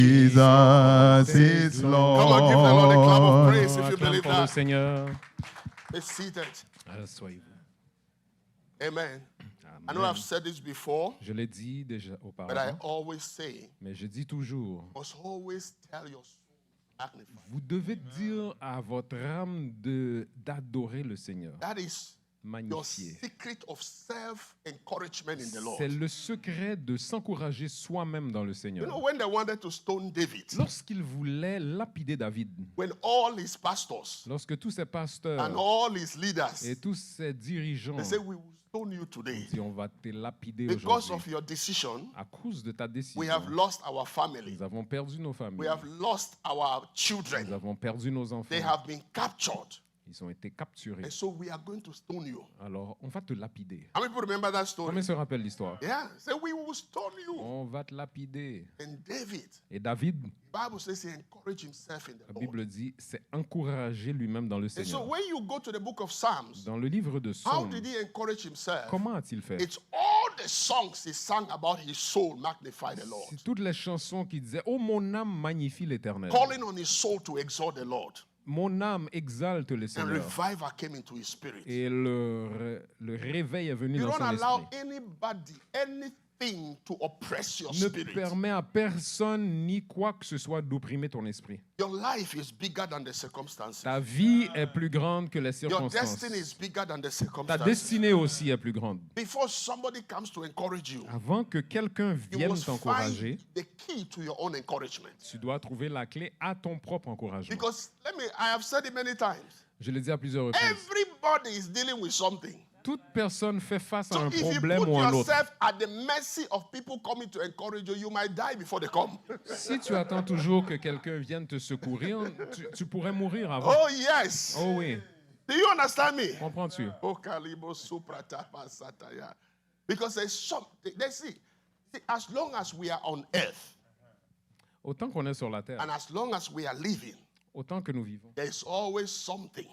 Jesus is Lord. Come on, give the Lord a clap of praise if you Acclame believe pour le that. Seigneur. Be seated. Asseyez-vous. Amen. I know Amen. I've said this before, Je l'ai dit déjà but I auparavant, always say, mais je dis toujours, must always tell your soul, magnify. vous devez dire à votre âme d'adorer le Seigneur, That is your magnifier. secret of self-encouragement in the Lord. C'est le secret de s'encourager soi-même dans le You Seigneur. know, when they wanted to stone David, Lorsqu'il voulait lapider David, when all his pastors lorsque tous ses and pasteurs all his leaders, et tous ses dirigeants they say, we will stone you today. disent, on va te lapider Because aujourd'hui. of your decision, À cause de ta we have décision, lost our family. nous avons perdu nos We familles, have lost our nous children. avons perdu nos They enfants, have been captured. ils ont été capturés. And so we are going to stone you. Alors, on va te lapider. How many people remember that story? Combien se rappelle l'histoire? Yeah. Say, we will stone you. On va te lapider. And David, Et David, the Bible says he encouraged himself in the la Lord. Bible dit, c'est encourager lui-même dans le And so Seigneur. when you go to the book of Psalms, Dans le livre de how Psaumes, did he encourage himself? comment a-t-il fait? It's all the songs he sang about his soul magnify the Lord. C'est toutes les chansons qui disaient, oh mon âme magnifie l'Éternel. Calling on his soul to exalt the Lord. Mon âme exalte le And Seigneur. revival came into his spirit. Et le réveil est venu You dans don't son allow esprit. anybody, anything to oppress your Ne spirit. permet à personne ni quoi que ce soit d'opprimer ton esprit. Your life is bigger than the circumstances. Ta vie est plus grande que les Your circonstances. destiny is bigger than the Ta circumstances. destinée aussi est plus grande. Before somebody comes to encourage you, Avant que quelqu'un you vienne must t'encourager, find the key to your own encouragement. tu dois trouver la clé à ton propre encouragement. Because I have said it many times. Je l'ai dit à plusieurs reprises. Everybody is dealing with something. Toute personne fait face à So un if you problème put ou un autre. yourself at the mercy of people coming to encourage you, you might die before they come. Si tu attends toujours que quelqu'un vienne te secourir, tu pourrais mourir avant. Oh yes. Oh oui, Do you understand me? comprends-tu? Oh kalibo supratapa sataya. Because there's something. They see, as long as we are on earth Autant qu'on est sur la terre, and as long as we are living, autant que nous vivons, there is always something.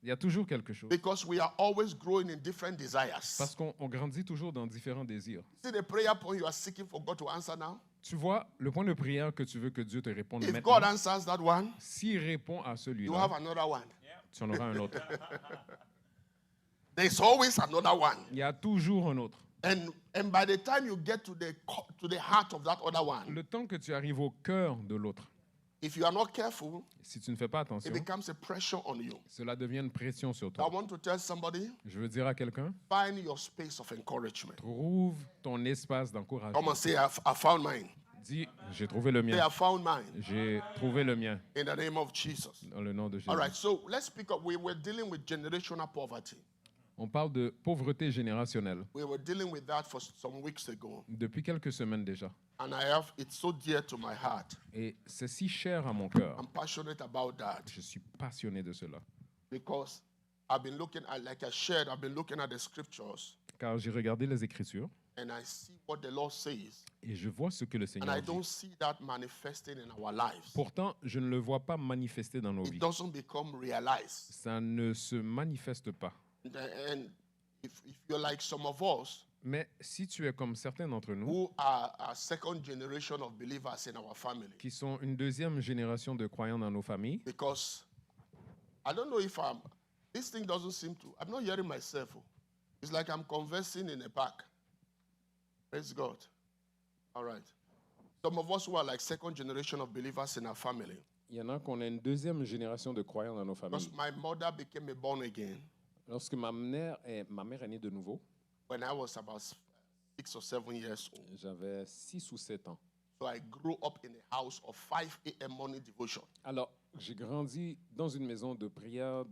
il y a toujours quelque chose. Because we are always growing in different desires. Parce qu'on grandit toujours dans différents désirs. See the prayer point you are seeking for God to answer now? Tu vois, le point de prière que tu veux que Dieu te réponde If maintenant, God answers that one, s'il répond à you celui-là, have another one. tu en auras un autre. There's always another one. Il y a toujours un autre. And by the time you get to the heart of that other one, Le temps que tu arrives au cœur de l'autre, if you are not careful, si tu ne fais pas attention, it becomes a pressure on you. cela devient une pression sur I toi. want to tell somebody, Je veux dire à quelqu'un, find your space of encouragement. trouve ton espace Come d'encouragement. on, say, I found mine. Dis, j'ai trouvé le Say, mien. I found mine. J'ai trouvé le mien In the name of Jesus. dans le nom de Jésus. All right, so let's pick up. We were dealing with generational poverty. On parle de pauvreté générationnelle We were dealing with that for some weeks ago. depuis quelques semaines déjà. And it's so dear to my heart. Et c'est si cher à mon cœur. I'm passionate about that Je suis passionné de cela. because I've been looking at, like I shared, I've been looking at the scriptures Car j'ai regardé les Écritures and I see what the Lord says. et je vois ce que le And Seigneur I dit. don't see that manifesting in our lives. Pourtant, je ne le vois pas manifester dans nos It vies. doesn't become realized. Ça ne se manifeste pas. And if you're like some of us Mais si tu es comme certains d'entre nous, who are a second generation of believers in our family, qui sont une deuxième génération de croyants dans nos familles, because I don't know if this thing doesn't seem to, I'm not hearing myself. Oh. It's like I'm conversing in a park. Praise God. All right. Some of us who are like second generation of believers in our family, il y en a qu'on a une deuxième génération de croyants dans nos because familles. my mother became a born again Lorsque ma mère est née de nouveau, when I was about 6 or 7 years old. j'avais 6 ou 7 ans. So I grew up in a house of 5 a.m. morning devotion. Alors, j'ai grandi dans une maison de prière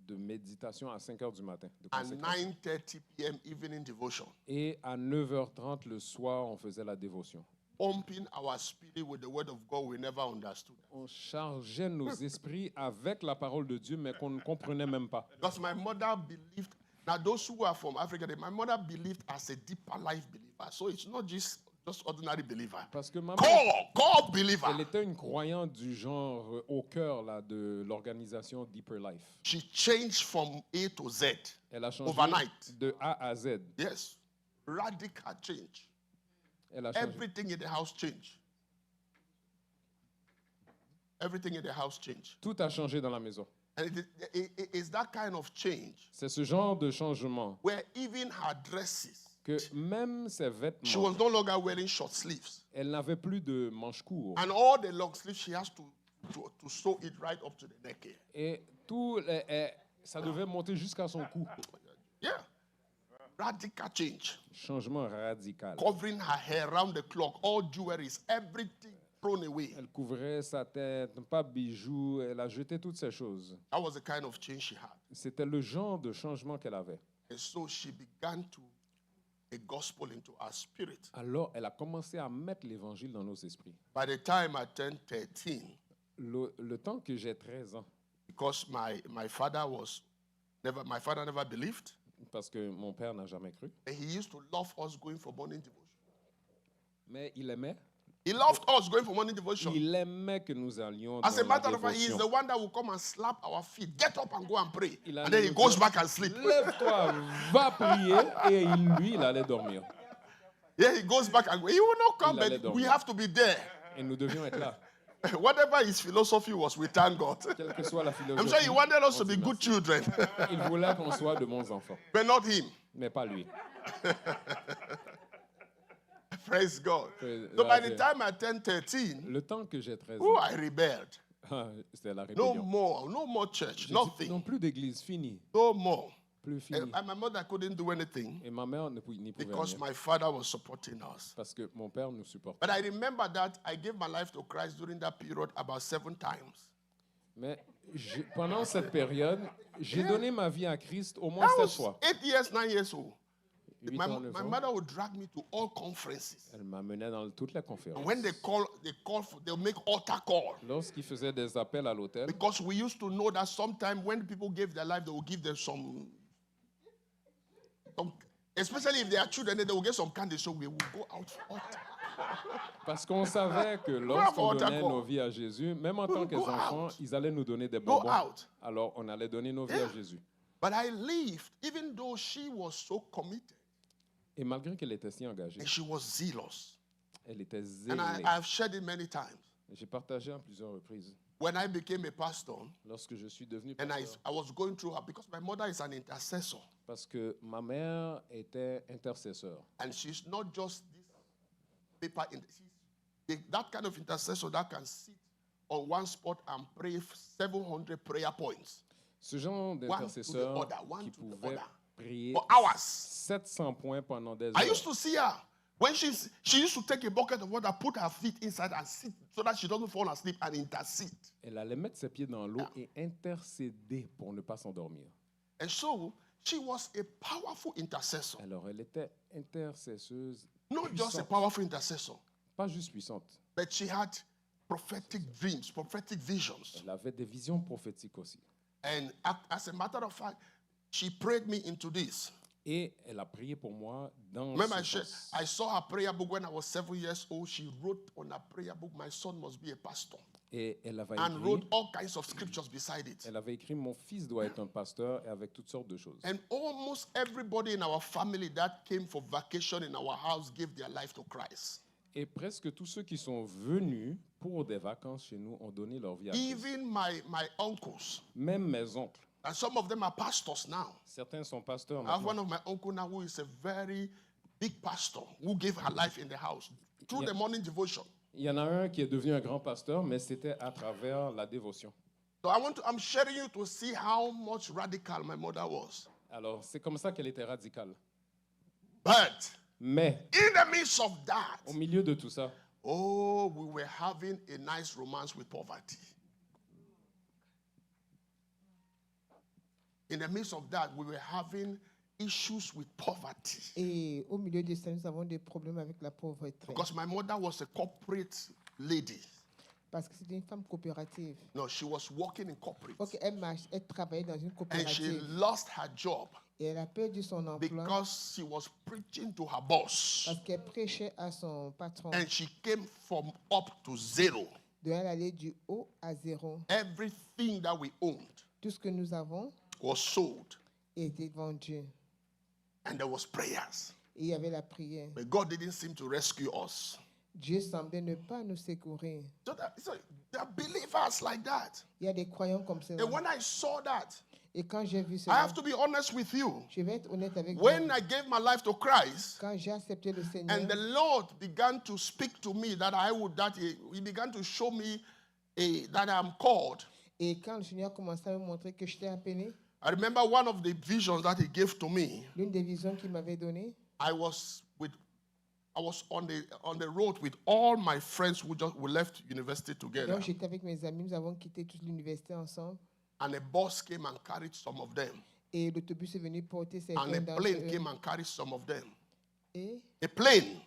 de méditation à 5 heures du matin. De And consécration. 9:30 p.m. evening devotion. Et à 9h30 le soir, on faisait la dévotion. Pumping our spirit with the word of God we never understood. On chargeait nos esprits avec la parole de Dieu, mais qu'on ne comprenait même pas. Because my mother believed, now those who are from Africa, my mother believed as a deeper life believer. So it's not just ordinary believer. Parce que ma mère, Core believer. elle était une croyante du genre au cœur là, de l'organisation Deeper Life. She changed from A to Z. Elle a changé Overnight. de A à Z. Yes. Radical change. Elle a changé. Everything in the house changed. everything in the house changed. Tout a changé dans la maison. And it's that kind of change C'est ce genre de changement where even her dresses, que même ses she vêtements, was no longer wearing short sleeves. elle n'avait plus de manches courtes. And all the long sleeves, she has to sew it right up to the neck here. Et ça devait monter jusqu'à son cou. Yeah. Radical change. Changement radical. Covering her hair round the clock, all jewelries, everything thrown away. Elle couvrait sa tête, pas de bijoux, elle a jeté toutes ces choses. That was the kind of change she had. C'était le genre de changement qu'elle avait. And so she began to a gospel into her spirit. Alors, elle a commencé à mettre l'évangile dans nos esprits. By the time I turned 13, Le temps que j'ai 13 ans, because my father never believed, parce que mon père n'a jamais cru, and he used to love us going for morning devotion. mais il aimait He loved us going for morning devotion. Il aimait que nous allions As a dans la matter of fact, he is the dévotion. one that will come and slap our feet. Get up and go and pray. Il And allait then he nous goes dire, back and sleep. Lève-toi, va prier. Et il allait dormir. Yeah, he goes back and go. He will not come, Il allait but we dormir. have to be there. Et nous devions être là. Whatever his philosophy was, we thank God. Quelle que soit la philosophie. I'm sure he wanted us to on be dit good merci. children, Il voulait qu'on soit de bons enfants, but not him. mais pas lui. Praise God. Praise- So by the okay. time I turned 13, Le temps que j'ai 13 oh, ans, I rebelled. c'était la No rébellion. more church, J'ai dit, nothing, non plus d'église, fini, no more. plus fini. And my mother couldn't do anything Et ma mère n'y pouvait because rien, my father was supporting us. parce que mon père nous supportait. But I remember that I gave my life to Christ during that period about 7 times. Mais pendant cette période, j'ai donné ma vie à Christ au moins I 7 was fois. 8 years, 9 years old. 8 My, ans, 9 my ans. mother would drag me to all conferences. Elle m'amenait dans toutes les conférences. And when they make altar call. Lorsqu'ils faisaient des appels à l'hôtel, Because we used to know that sometimes when people gave their life, they will give them some especially if they are children, they will get some candy, so we will go out for altar. parce qu'on savait que lorsqu'on altar donnait call. nos vies à Jésus, même en tant Go qu'enfants, out. ils allaient nous donner des Go bonbons. out. Alors, on allait donner nos vies à Jésus. But I lived, even though she was so committed Et malgré qu'elle était si engagée, and she was zealous. elle était And zélée. I've shared it many times. J'ai partagé à plusieurs reprises. When I became a pastor, Lorsque je suis devenu and pasteur, I was going through her, because my mother is an intercessor. parce que ma mère était intercesseur. And she's not just this paper, that kind of intercessor that can sit on one spot and pray 700 prayer points. Ce genre d'intercesseur One to the other, one qui to the pouvait other. prier For hours. 700 points pendant des I heures. used to see her when she used to take a bucket of water, put her feet inside and sit so that she doesn't fall asleep and intercede. Elle allait mettre ses pieds dans l'eau et intercéder pour ne pas s'endormir. And so she was a powerful intercessor. Alors, elle était intercesseuse, Not just a puissante. powerful intercessor, Pas juste puissante. but she had prophetic dreams, prophetic visions. Elle avait des visions prophétiques aussi. And as a matter of fact, she prayed me into this. Et elle a prié pour moi dans Remember, ce sens. I saw her prayer book when I was 7 years old. She wrote on her prayer book, "My son must be a pastor," Et elle avait and écrit, wrote all kinds of scriptures beside it. elle avait écrit, mon fils doit être un pasteur, et avec toutes sortes de choses. And almost everybody in our family that came for vacation in our house gave their life to Christ. Et presque tous ceux qui sont venus pour des vacances chez nous ont donné leur vie à Christ. Even my uncles, Même mes oncles. and some of them are pastors now. Certains sont pasteurs I have one maintenant. of my uncle now who is a very big pastor who gave her life in the house through the morning devotion. Il y en a un qui est devenu un grand pasteur, mais c'était à travers la dévotion. So I'm sharing you to see how much radical my mother was. Alors, c'est comme ça qu'elle était radicale. But Mais, in the midst of that, au milieu de tout ça, oh, we were having a nice romance with poverty. In the midst of that, we were having issues with poverty. Et au milieu de ça, nous avons des problèmes avec la pauvreté. Because my mother was a corporate lady. Parce que c'était une femme coopérative. No, she was working in corporate. Donc, elle travaillait dans une And she coopérative. lost her job Et elle a perdu son emploi because she was preaching to her boss. parce qu'elle prêchait à son patron. And she came from up to zero. De elle aller du haut à zéro. Everything that we owned Tout ce que nous avons was sold. était vendu. And there was prayers. Et il y avait la prière. But God didn't seem to rescue us. Dieu semblait ne pas nous secourir. So there are believers like that. Il y a des croyants comme cela. And when I saw that, Et quand j'ai vu I cela, have to be honest with you. je vais être honnête avec When vous. I gave my life to Christ, Quand j'ai accepté le Seigneur, and the Lord began to speak to me He began to show me that I'm called. et quand le Seigneur commençait à me montrer que j'étais appelé, I remember one of the visions that He gave to me. l'une des visions qu'il m'avait données, I was on the road with all my friends who left university together, donc j'étais avec mes amis, nous avons quitté toute l'université ensemble, and a bus came and carried some of them, et l'autobus est venu porter and certains a d'entre plane eux. came and carried some of them. Et, A plane,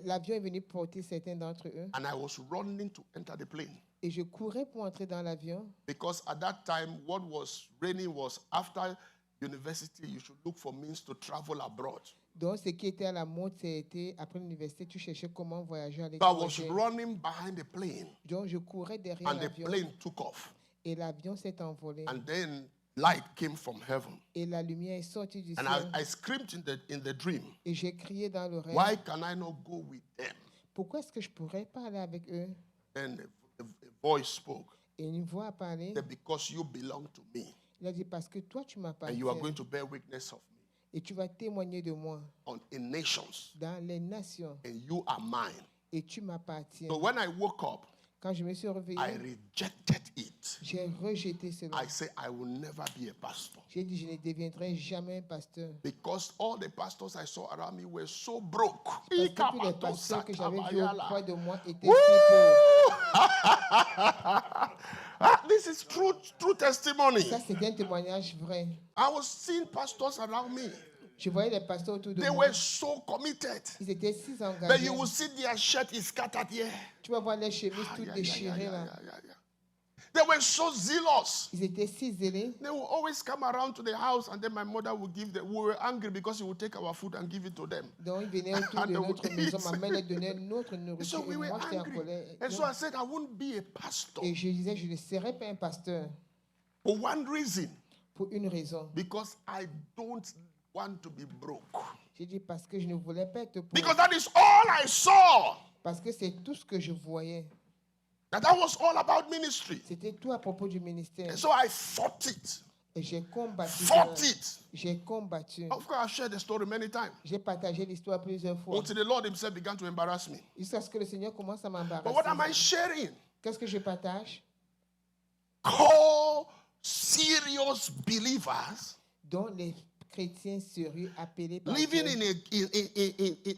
l'avion est venu porter certains d'entre eux. and I was running to enter the plane Et je courais pour entrer dans l'avion. because at that time what was raining was after university you should look for means to travel abroad. Donc, ce qui était à la mode, c'était après l'université, tu cherchais comment voyager à So I was l'étranger. running behind the plane, Donc, je courais derrière and the l'avion plane took off, et l'avion s'est envolé. and then light came from heaven, Et la lumière est sortie du and ciel. I screamed in the dream, Et j'ai crié dans le rêve, why can I not go with them? pourquoi est-ce que je pourrais parler avec eux? And a voice spoke, Et une voix a parlé. that because you belong to me, Il a dit, parce que toi, tu and m'appartiens. you are going to bear witness of me Et tu vas témoigner de moi in nations, dans les nations. and you are mine. Et tu m'appartiens. So when I woke up, Quand je me suis I réveillé, rejected it. j'ai rejeté cela. I said, I will never be a pastor. J'ai dit, je ne deviendrai jamais un pasteur. Because all the pastors I saw around me were so broke. Parce que tous les pasteurs que j'avais vus auprès de moi étaient si pauvres. This is true testimony. Ça, c'est un témoignage vrai. I was seeing pastors around me. Je voyais les pasteurs autour de They moi. were so committed. Ils étaient si But engagés. you will see their shirt is scattered here. Tu vas voir les chemises toutes Yeah. déchirées là. They were so zealous. Ils étaient si zélés. They will always come around to the house, and then my mother would give them. We were angry because he would take our food and give it to them. Donc, ils venaient autour de notre maison. Ma mère leur donnait notre nourriture. So we Et were moi, j'étais en angry. colère. And so I said, I wouldn't be a pastor Et je disais, je ne serais pas un pasteur. for one reason, Pour une raison. because I don't want to be broke. J'ai dit parce que je ne voulais pas être Because pauvre. that is all I saw. Parce que c'est tout ce que je voyais. That was all about ministry. C'était tout à propos du ministère. And so I fought it. Et j'ai combattu. Fought cela. it. J'ai combattu. Of course, I've shared the story many times. J'ai partagé l'histoire plusieurs fois. Until the Lord Himself began to embarrass me. Jusqu'à ce que le Seigneur commence à But what am I m'embarrasser. sharing? Qu'est-ce que je partage? Call serious believers Dont les chrétiens sérieux appelés par living Dieu,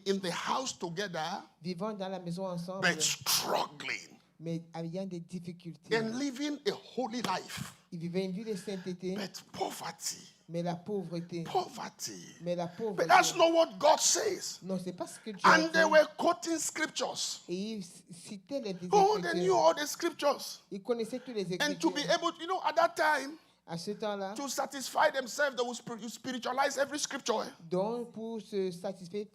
in the house together, vivant dans la maison ensemble, but struggling mais ayant des difficultés. and living a holy life, Ils vivaient une vie de sainteté, but poverty. mais la pauvreté. Poverty. Mais la But pauvreté. that's not what God says. Non, c'est pas ce que Dieu a And they dit. were quoting scriptures. Et ils citaient les Oh, they knew Écritures. all the scriptures. Ils connaissaient tous les And to be Écritures. able, at that time, À ce temps-là, to satisfy themselves, they would spiritualize every scripture. donc pour se satisfaire,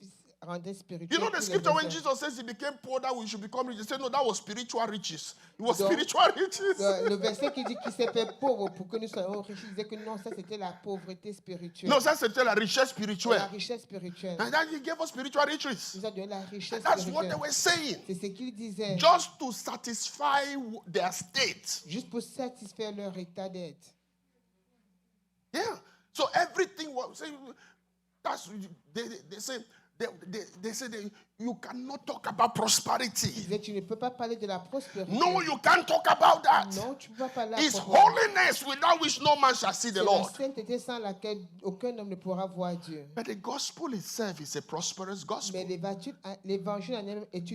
rendre spirituel. You know the tous les scripture when versets. Jesus says he became poor that we should become rich. He said, no, that was spiritual riches. It was Donc, spiritual riches. Le verset qui dit qu'il s'est fait pauvre pour que nous soyons riches, il disait que non, ça c'était la pauvreté spirituelle. No, ça c'était la richesse La spirituelle. richesse spirituelle. And then he gave us spiritual riches. Il nous a donné la richesse That's what they spirituelle. were saying. C'est ce qu'il disait. Just to satisfy their state. Juste pour satisfaire leur état d'être. Yeah. So everything was that's they say they say you cannot talk about Il prosperity. disait, tu ne peux pas parler de la prospérité. No, you can't talk about that. Non, tu ne peux pas parler à It's propos. holiness without which no man shall see the C'est la Lord. sainteté sans laquelle aucun homme ne pourra voir Dieu. But the gospel itself is a prosperous Mais gospel. l'évangile en elle-même est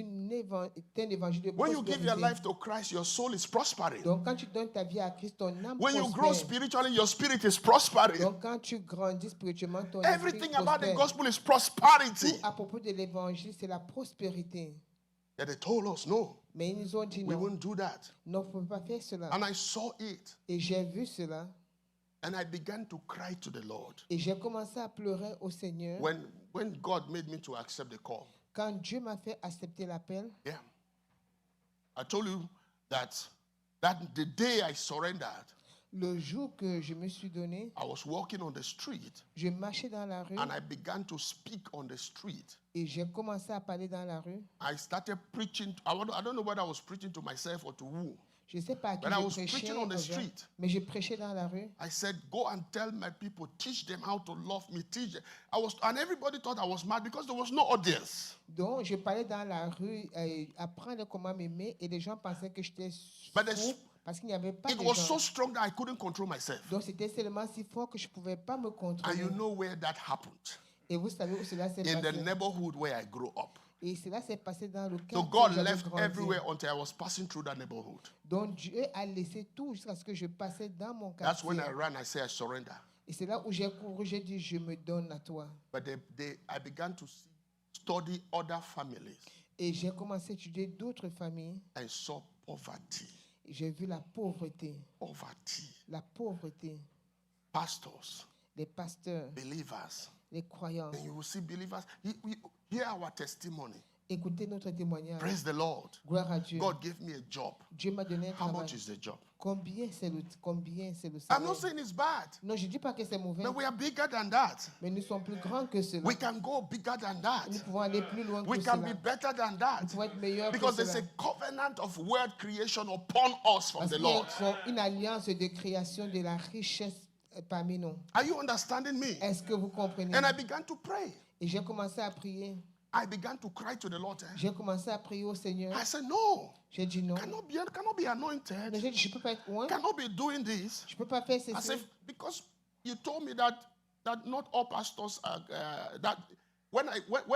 un évangile de When you give your prospérité. life to Christ, your soul is prospering. Donc quand tu donnes ta vie à Christ, ton âme When you grow prospère. spiritually, your spirit is prospering. Donc quand tu grandis spirituellement, ton esprit Everything about the prospère. gospel is prosperity. Tout à propos de l'évangile, c'est la prospérité. Yet they told us, no, Mais ils nous ont dit we non. won't do that. Non, on ne peut pas faire cela. And I saw it. Et j'ai vu cela. And I began to cry to the Lord. Et j'ai commencé à pleurer au Seigneur. When God made me to accept the call. Quand Dieu m'a fait accepter l'appel, Yeah. I told you that the day I surrendered, Le jour que je me suis donné, I was walking on the street je marchais dans la rue and I began to speak on the street. et j'ai commencé à parler dans la rue. I started preaching. I don't know whether I was preaching to myself or to who. Je ne sais pas à qui But I je was prêchais, preaching on the aux gens, street. mais je prêchais dans la rue. I said, go and tell my people, teach them how to love me, teach them. And everybody thought I was mad because there was no audience. Donc, je parlais dans la rue, apprendre comment m'aimer, et les gens pensaient que j'étais But fou parce qu'il n'y avait pas It de was gens. so strong that I couldn't control myself. Donc, c'était seulement si fort que je ne pouvais pas me And contrôler. you know where that happened? Et vous savez où cela s'est In the passé. neighborhood where I grew up. Et cela s'est passé dans le So quartier où God j'avais left grandi. everywhere until I was passing through that neighborhood. Donc, Dieu a laissé tout jusqu'à ce que je passais dans mon That's when quartier. I ran, I said, I surrender. Et c'est là où j'ai couru, j'ai dit, je me donne à toi. But I began to study other families Et j'ai commencé à étudier d'autres familles. and saw poverty. J'ai vu la pauvreté. Poverty. La pauvreté. Pastors, Les pasteurs, believers. les croyants. And you will see believers. Hear our testimony. Écoutez notre témoignage. Praise the Lord. Gloire à Dieu. God gave me a job. Dieu m'a donné un How travail. much is the job? Combien c'est le I'm salaire? not saying it's bad, Non, je ne dis pas que c'est mauvais. but we are bigger than that. Mais nous sommes plus grands que cela. We can go bigger than that. Nous pouvons aller plus loin We que can cela. be better than Nous that. pouvons être meilleurs que Because there's cela. a covenant of world creation upon us from Parce the qu'il y a Lord. une alliance de création de la richesse parmi nous. Are you understanding me? Est-ce que vous comprenez? And I began to pray. Et j'ai commencé à prier. I began to cry to the Lord. J'ai commencé à prier au Seigneur. I said, no, J'ai dit non. cannot be Mais anointed. j'ai dit, je ne peux pas être loin. Cannot be doing this. Je ne peux pas faire I ceci. said, because you told me that not all pastors are, that when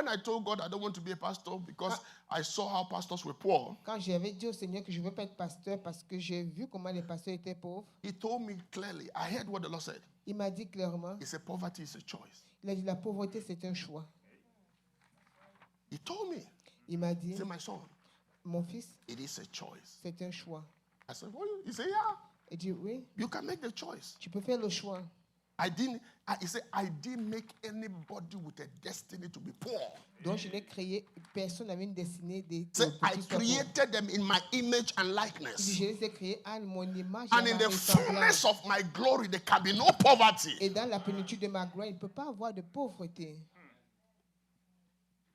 I told God I don't want to be a pastor because I saw how pastors were poor, Quand j'avais dit au Seigneur que je ne veux pas être pasteur parce que j'ai vu comment les pasteurs étaient pauvres, He told me clearly. I heard what the Lord said. il m'a dit clairement, He said, poverty is a choice. il a dit la pauvreté c'est un choix. He told me, Il m'a he dit, said, my son, mon fils, it is a choice. c'est un choix. I said, well, he said, yeah, Il dit oui, you can make the choice. tu peux faire le choix. He said, I didn't make anybody with a destiny to be poor. Donc je n'ai créé, personne n'avait une destinée de He said, I petit soit pauvre. created them in my image and Il dit, likeness. je les ai créés à mon image et And à in ma the ressemblance. fullness of my glory, there can be no poverty. Et dans la plénitude de ma gloire, il ne peut pas avoir de pauvreté.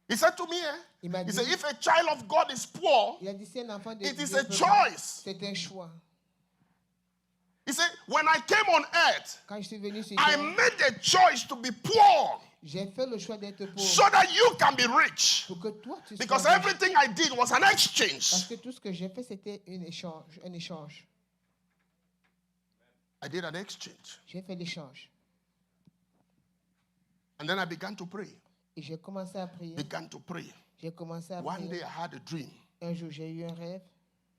He said to me, Il m'a he dit, said, if a child of God is poor, il a dit, si un enfant de it is Dieu a peut pas, choice. c'est un choix. He said, when I came on earth, Quand je suis venu sur I terre, made a choice to be poor j'ai fait le choix d'être pauvre so that you can be rich. pour que toi tu sois Because riche. everything I did was an Parce exchange. que tout ce que j'ai fait, c'était un échange. I did an exchange. J'ai fait l'échange. And then I began to pray. Et j'ai commencé à prier. Began to pray. J'ai commencé à One day prier. I had a dream. Un jour, j'ai eu un rêve.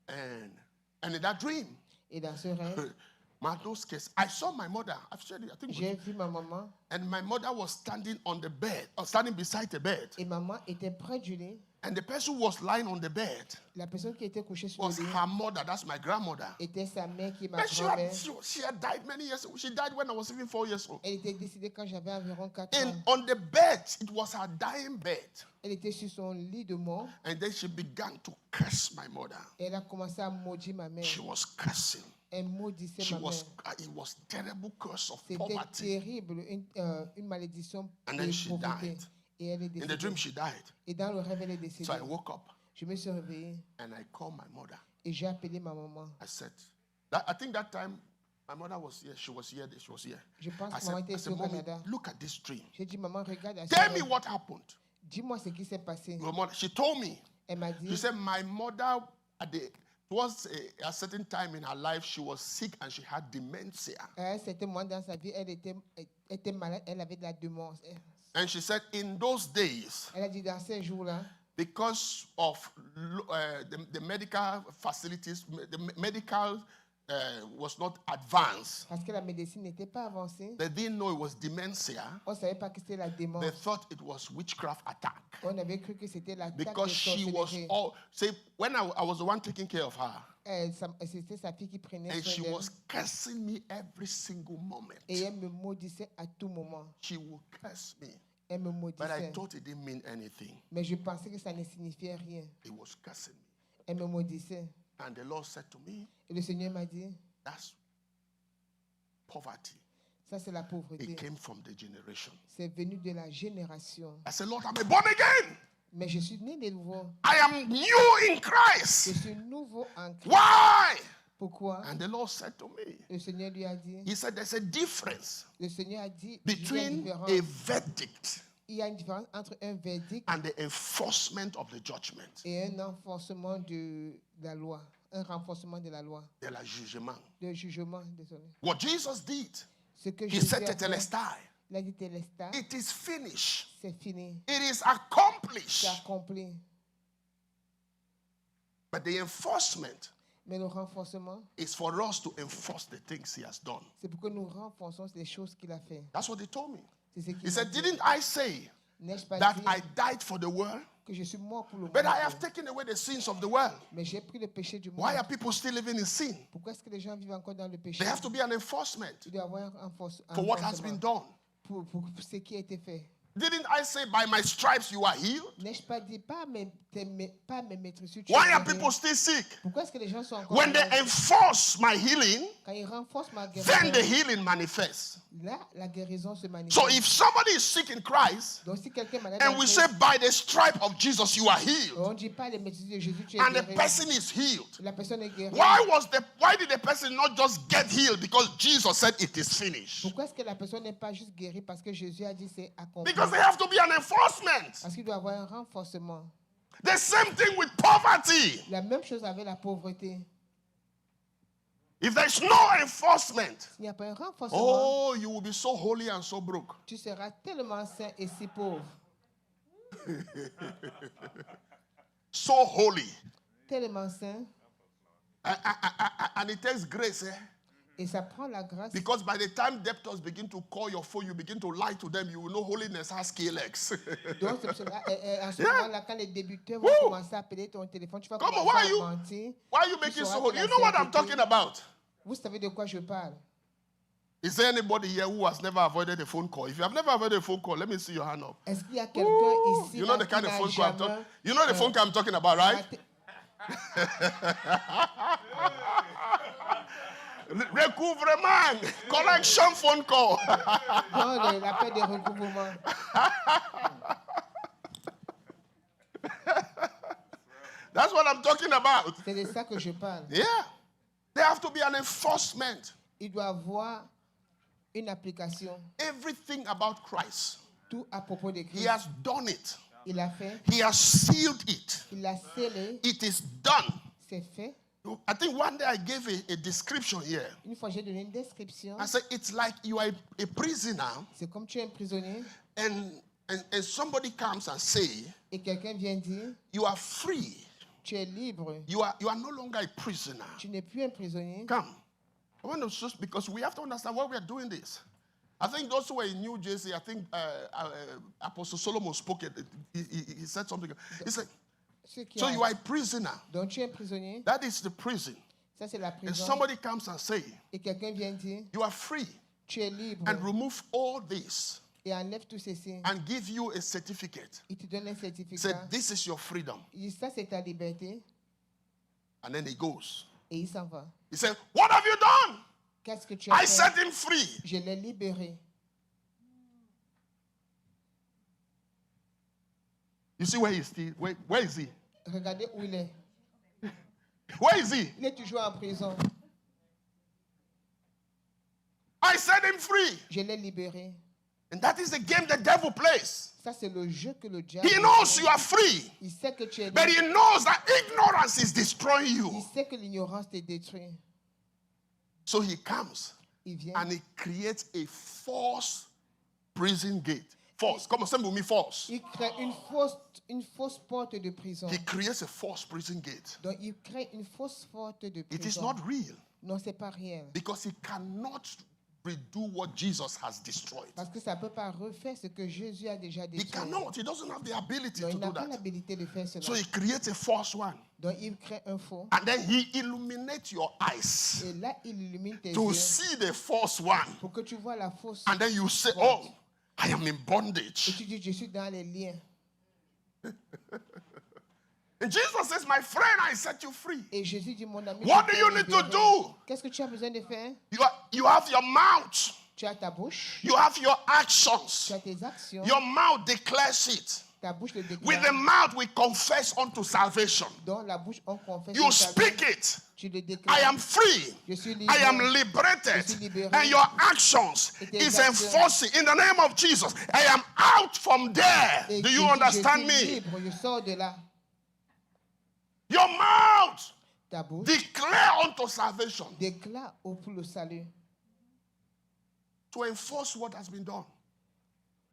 And in that dream, Et dans ce rêve, my nose case, I saw my mother. I've said it, I think. j'ai vu ma maman. And my mother was standing on the bed, or standing beside the bed. Et maman était près du lit. And the person who was lying on the bed La personne qui était couchée sur was le lit her mother. That's my grandmother. était sa mère qui est ma But grand-mère. she had died many years ago. She died when I was even 4 years old. Elle était décédée quand j'avais environ 4 And ans. on the bed, it was her dying bed. Elle était sur son lit de mort. And then she began to curse my mother. Et elle a commencé à maudire ma mère. She was cursing. Elle maudissait ma mère. It was terrible curse of C'était poverty. terrible, une malédiction And de then she pauvreté. died. Et elle est In the décédée. dream, she died. Et dans le rêve, elle est décédée. So I woke up Je me suis réveillée and I called my mother. et j'ai appelé ma maman. I said, I think that time my mother was here. She was here. She was here. Je pense I que maman était I ici said, au Mommy, Canada. look at this dream. J'ai dit, maman, regarde à ce Tell me rêve. what happened. Dis-moi ce qui s'est passé. Your mother, she told me. Elle m'a She dit, said, my mother, towards a certain time in her life, she was sick and she had dementia. à un certain moment dans sa vie, elle était malade, elle avait de la démence. And she said, in those days, Elle a dit, dans ces jours-là, because of the medical facilities, the medical was not advanced. parce que la médecine n'était pas avancée, They didn't know it was dementia. on ne savait pas que c'était la démence. They thought it was witchcraft attack. On avait cru que c'était l'attaque de Because she was sorcellerie. all, say, when I was the one taking care of her, C'était sa fille qui prenait and she soin d'elle. was cursing me every single moment. Et elle me maudissait à tout moment. She would curse me. Elle me But I maudissait. thought it didn't mean anything. Mais je pensais que ça ne signifiait rien. It was cursing me. Elle me maudissait. And the Lord said to me, Et le Seigneur m'a dit, that's poverty. Ça, c'est la pauvreté. It came from the generation. C'est venu de la génération. I said, Lord, I'm born again. Mais je suis né de nouveau. I am new in Je Christ. suis nouveau en Christ. Why? Pourquoi? And the Lord said to me, Le Seigneur lui a dit. He said, there's a difference Le Seigneur a dit. Il y a une between différence. a verdict Il y a une différence entre un verdict and the enforcement of the judgment. et un renforcement de la loi. Un renforcement de la loi. De la jugement. De jugement, désolé. What Jesus did, Ce que He Jésus said a to fait, Telestai, il a dit Télestai, it is finished. c'est fini. It is C'est accomplished. accompli. But the enforcement Mais le renforcement, is for us to enforce the things He has done. c'est pour que nous renforçons les choses qu'il a fait. That's what He told me. C'est ce He qu'il m'a said, dit. didn't I say N'ai-je pas that dit I died for the world? que je suis mort pour le But I monde? have taken away the sins of the world. Mais j'ai pris le péché du monde. Why are people still living in sin? Pourquoi est-ce que les gens vivent encore dans le péché? There have to be an enforcement Il doit y avoir un renforcement for what has been done. pour ce qui a été fait. Didn't I say by my stripes you are healed? N'ai-je pas dit pas mes maîtrises? Why are people still sick? Pourquoi est-ce que les gens sont encore When they malades? enforce my healing, Quand ils renforcent ma then the guérison, healing manifests. là, la guérison se manifeste. So if somebody is sick in Christ, Donc si quelqu'un est malade and en we Christ, say by the stripe of Jesus you are healed, on ne dit pas les maîtrises de Jésus, tu es and the guéri. person is healed, La personne est guérie. why did the person not just get healed because Jesus said it is finished? Pourquoi est-ce que la personne n'est pas juste guérie parce que Jésus a dit c'est accompli? Because there have to be an enforcement. Parce qu'il doit y avoir un renforcement. The same thing with poverty. La même chose avec la pauvreté. If there is no enforcement, S'il n'y a pas un renforcement, oh, you will be so holy and so broke. tu seras tellement saint et si pauvre. So holy. Tellement saint. And it takes grace, eh? Et ça prend la grâce. Because by the time debtors begin to call your phone, you begin to lie to them, you will know holiness has KLX. Donc, c'est pour cela, en ce moment-là, quand les débuteurs vont Woo! commencer à appeler ton téléphone, tu vas Come on, commencer why à mentir. Why are you making so holy? la You know what I'm sainteté. talking about? Vous savez de quoi je parle? Is there anybody here who has never avoided a phone call? If you have never avoided a phone call, let me see your hand up. Est-ce qu'il y a quelqu'un ici You know là, the kind qui of n'a phone call I'm jamais, talking. You know the phone call I'm talking about, right? raté- Recouvrement, correction phone call. dans l'appel de recouvrement? That's what I'm talking about. C'est de ça que je parle. Yeah. There have to be an enforcement. Il doit avoir une application. Everything about Christ. Tout à propos de He Christ. has done it. Il a fait. He has sealed it. Il l'a scellé. It is done. C'est fait. I think one day I gave a description here. Une fois, j'ai donné une description. I said, it's like you are a prisoner C'est comme tu es un prisonnier and somebody comes and say, et quelqu'un vient dire, you are free. tu es libre. You are no longer a prisoner. Tu n'es plus un prisonnier. Come. I want to just, because we have to understand why we are doing this. I think those who were in New Jersey, I think Apostle Solomon spoke it. He said something. He said, Ceux qui so ont- you are a prisoner. Donc tu es un prisonnier. That is the prison. Ça, c'est la And prison. somebody comes and say, Et quelqu'un vient dire, you are free, tu es libre. and remove all this Et enlève tout ceci. and give you a certificate. Il te donne un He certificat. said, this is your freedom. Il dit, ça, c'est ta liberté. And then he goes. Et il s'en va. He said, what have you done? Qu'est-ce que tu as I fait? set him free. Je l'ai libéré. You see where he's still, where is he? Regardez où il est. Where is he? Il est toujours en prison. I set him free. Je l'ai libéré. And that is the game the devil plays. Ça, c'est le jeu que le diable He knows joue. you are free, Il sait que tu es but libre. he knows that ignorance is destroying Il you. sait que l'ignorance te détruit. So he comes Il vient and he creates a false prison gate. False. Come on, say with me, false. il crée une fausse porte de prison. He creates a false prison gate. Donc, il crée une fausse porte de prison. It is not real Non, c'est pas réel. because he cannot redo what Jesus has destroyed. Parce que ça ne peut pas refaire ce que Jésus a déjà He détruit. cannot. He doesn't have the ability Donc, to il n'a do pas that. l'habilité de faire cela. So he creates a false one. Donc, il crée un faux. And then he illuminates your eyes Et là, il illumine tes to yeux see the false one. pour que tu vois la fausse. And then you say, oh, I am in Et bondage. tu dis, je suis dans les liens. And Jesus says, my friend, I set you free. Et Jésus dit, mon ami, What je do you t'ai need to libéré. do? Qu'est-ce que tu as besoin de faire? you have your mouth. Tu as ta bouche, You have your tu actions. as tes actions, Your mouth declares it. ta bouche le With the déclare. mouth, we confess unto salvation. Dans la bouche, on confesse. You le salut. speak it. Tu le I déclares. am free. Je suis libre. I am liberated. Je suis libéré. And your actions Et tes is actions. enforcing in the name of Jesus. I am out from there. Et Do you je understand suis me? libre, je sors de là. Your mouth Ta bouche declare unto salvation déclare pour le salut. to enforce what has been done.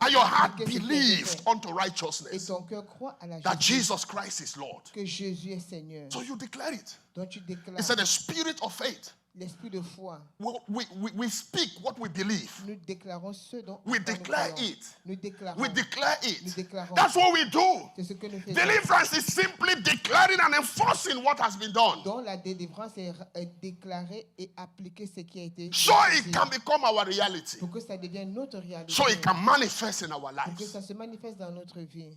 And your heart Qu'est-ce qui a été believed fait? unto Et righteousness ton cœur croit à la that justice, Jesus Christ is Lord. que Jésus est Seigneur. So you declare it. Donc tu déclares It's the spirit of faith. l'esprit de foi. We speak what we believe. Nous déclarons ce dont We nous declare croyons. it. Nous déclarons. We declare Nous it. déclarons. That's what we do. C'est ce que nous faisons. Deliverance is simply declaring and enforcing what has been done. Donc la délivrance est déclarer et appliquer ce qui a été So it fait can become our reality. pour que ça devienne notre réalité. So it can manifest in our Pour que lives. ça se manifeste dans notre vie.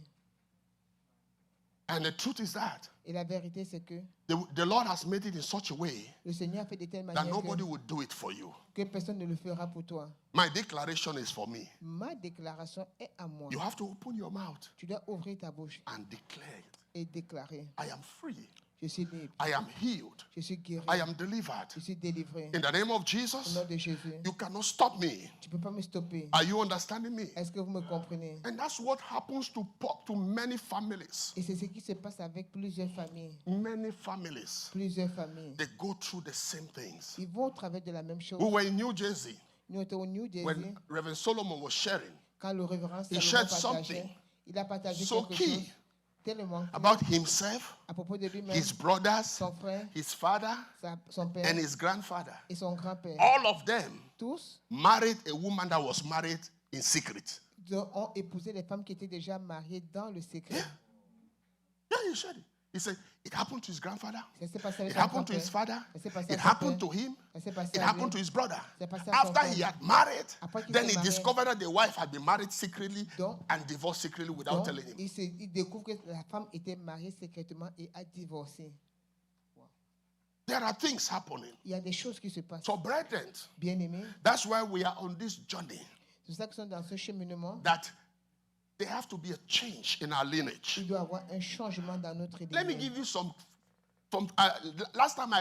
And the truth is that Et la vérité, c'est que the Lord has made it in such a way le Seigneur a fait de telle that manière nobody will do it for you. que personne ne le fera pour toi. My declaration is for me. Ma déclaration est à moi. You have to open your mouth Tu dois ouvrir ta bouche and declare it. et déclarer. I am free. Je suis libre. I am healed. Je suis guéri. I am delivered. Je suis délivré. In the name of Au Jesus, nom de Jésus. you cannot stop me. Tu ne peux pas me stopper. Are you understanding me? Est-ce que vous me comprenez? And that's what happens to many families. Et c'est ce qui se passe avec plusieurs familles. Many families. Plusieurs familles. They go through the same things. Ils vont au travers de la même chose. We were in New Jersey Nous étions au New Jersey when Reverend Solomon was sharing quand le révérend He Salomon shared partageait. something Il a partagé so quelque key chose tellement clé about himself, à propos de lui-même, his brothers, son frère, his father, son père and his grandfather. et son grand-père. All of them Tous married a woman that was married in secret. ont épousé les femmes qui étaient déjà mariées dans le secret. Yeah, he shared it. He said it happened to his grandfather. Ça s'est passé avec It son happened to his grand-père. father. Ça s'est passé It à son happened to père. him. Ça s'est passé It à happened lui. to his brother. C'est passé à son After frère. he had married, Après qu'il then s'est he marié. discovered that the wife had been married secretly Donc- and divorced secretly without Donc, telling him. il découvre que la femme était mariée secrètement et a divorcé. There are things happening. Il y a des choses qui se passent. So, brethren, Bien-aimés, that's why we are on this journey. c'est pour ça qu'ils sont dans ce cheminement. That there have to be a change in our lineage. Il doit y avoir un changement dans notre Let me lignée. give you some. Last time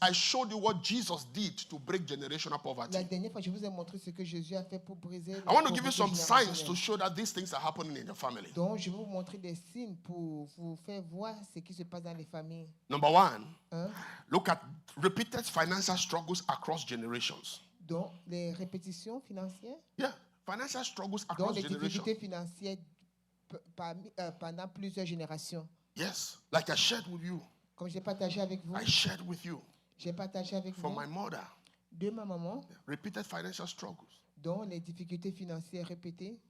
I showed you what Jesus did to break generational La poverty. dernière fois, je vous ai montré ce que Jésus a fait pour briser la I want to give you pauvreté some signs to générationnelle. show that these things are happening in the family. Donc, je vais vous montrer des signes pour vous faire voir ce qui se passe dans les familles. Number one, Hein? look at repeated financial struggles across generations. Donc, les répétitions financières, Yeah, financial struggles donc across les generations. difficultés financières pendant plusieurs générations. Yes, like I shared with you. Comme j'ai partagé avec vous, I shared with you j'ai partagé avec from vous my mother. de ma maman, Repeated financial struggles. dont les difficultés financières répétées.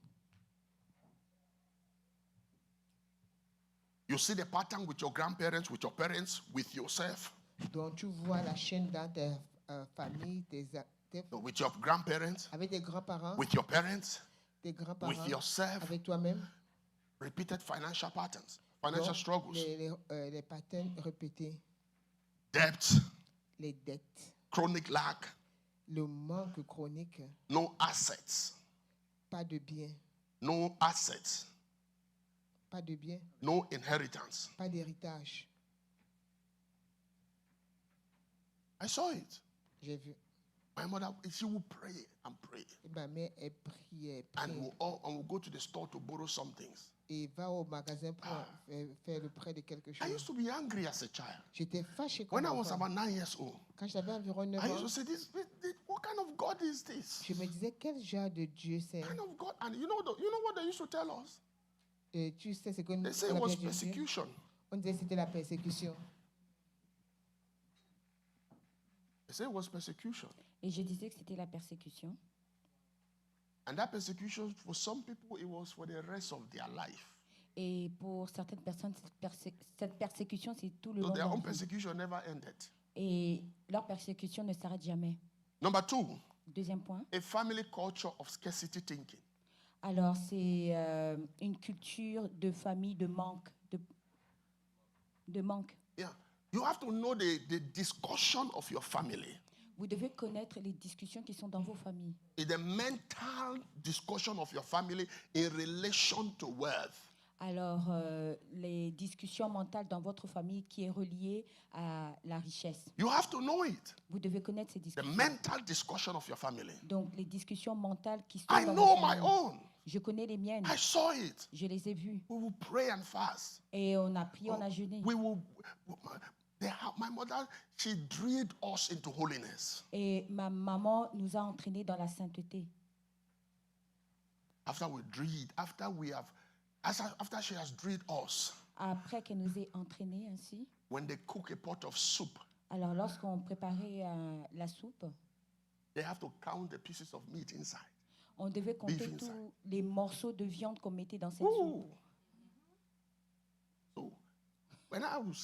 You see the pattern with your grandparents, with your parents, with yourself, Donc, tu vois la chaîne dans tes familles, with your grandparents, avec tes grands-parents, with your parents, tes grands-parents, with yourself. avec toi-même. Repeated financial patterns, financial Donc, struggles, les patterns répétés, debt, les dettes, chronic lack, le manque chronique, no assets, pas de biens, no assets, pas de biens, no inheritance. pas d'héritage. I saw it. J'ai vu. My mother, she would pray and pray. Et ma mère, elle priait, And priait. we'll go to the store to borrow some things. Et va au magasin pour faire le prêt de quelque I chose. used to be angry as a child. J'étais fâché When I comme was enfant. about 9 years old, Quand j'avais environ 9 I used ans, to say, what kind of God is this? je me disais quel genre de Dieu c'est. Kind of God. And you know what they used to tell us? Et tu sais ce que nous They say it on was appelait Dieu? persecution. On disait que c'était la persécution. They say it was persecution. Et je disais que c'était la persécution. And that persecution, for some people, it was for the rest of their life. Et pour certaines personnes, cette persécution, c'est tout le So long de their leur own vie. persecution never ended. Et leur persécution ne s'arrête jamais. Number two, Deuxième point. a family culture of scarcity thinking. Alors, c'est une culture de famille de manque. De manque. Yeah. You have to know the discussion of your family. Vous devez connaître les discussions qui sont dans vos familles. It's the mental discussion of your family in relation to wealth. Alors, les discussions mentales dans votre famille qui est reliée à la richesse. You have to know it. Vous devez connaître ces The discussions. mental discussion of your family. Donc, les discussions mentales qui sont I dans know vos my familles. own. Je connais les miennes. I saw it. Je les ai vues. We will pray and fast. Et on a prié, on a jeûné. We will. My mother, she drilled us into holiness. Et ma maman nous a entraînés dans la sainteté. After we drilled, after she has drilled us, Après qu'elle nous ait entraînés ainsi, when they cook a pot of soup, alors lorsqu'on préparait la soupe, they have to count the pieces of meat inside. on devait compter Beef tous inside. les morceaux de viande qu'on mettait dans cette Ooh. soupe. So, when I was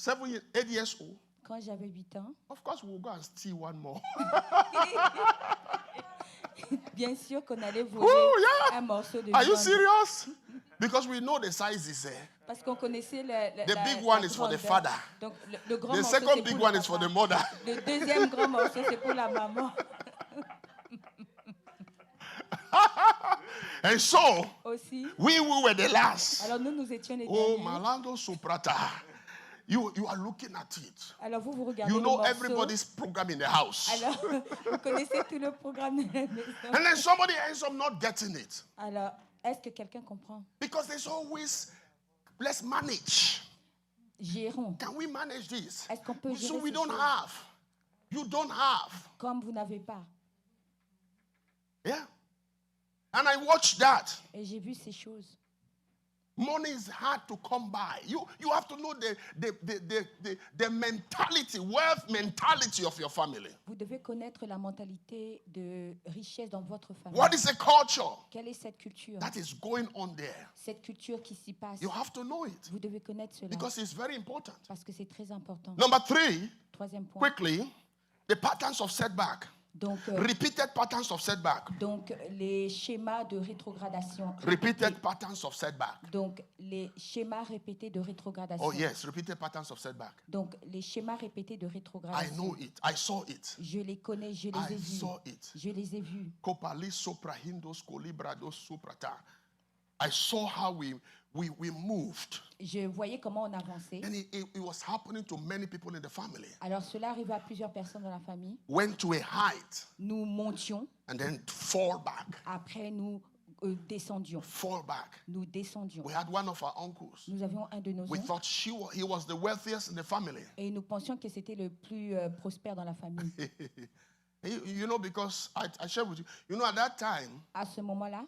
8 years old, Quand j'avais 8 ans, of course we will go and steal one more. bien sûr qu'on allait voler Ooh, yeah. un morceau de Are you viande. serious? Because we know the size is there. Parce qu'on connaissait The big one is for the father. Donc le grand The morceau, second c'est big pour one le is for the papa. mother. Le deuxième grand morceau, c'est pour la maman. And so, Aussi. we were the last. Alors nous étions les Oh, derniers. Malando Soprata. You are looking at it. Alors vous regardez You le know morceau. everybody's program in the house. Alors vous connaissez tout le programme de la maison. And then somebody ends up not getting it. Alors, est-ce que quelqu'un comprend? Because there's always, let's manage. Gérons. Can we manage this? Est-ce qu'on peut gérer So we ces don't choses? have. You don't have. Comme vous n'avez pas. Yeah. And I watched that. Et j'ai vu ces choses. Money is hard to come by. You have to know the mentality, wealth mentality of your family. Vous devez connaître la mentalité de richesse dans votre famille. What is the culture Quelle est cette culture? that is going on there? Cette culture qui s'y passe. You have to know it Vous devez connaître cela. because it's very important. Parce que c'est très important. Number 3, Troisième point. quickly, the patterns of setback. Donc, Repeated patterns of setback. les schémas de rétrogradation. Repeated patterns of setback. Donc, les schémas répétés de rétrogradation. Oh yes, repeated patterns of setback. Donc, les schémas répétés de I rétrogradation. know it. I saw it. Je les connais, je les ai I vus. saw it. Je les ai vus. Kopali soprahindos kolibrados soprata. I saw how we moved. Je voyais comment on avançait. And it was happening to many people in the family. Alors, cela arrivait à plusieurs personnes dans la famille. Went to a height Nous montions, and then fall back. après nous descendions. Fall back. Nous descendions. We had one of our uncles. Nous avions un de nos We oncles thought he was the wealthiest in the family. et nous pensions que c'était le plus prospère dans la famille. You know, because I shared with you, you know, at that time, À ce moment-là,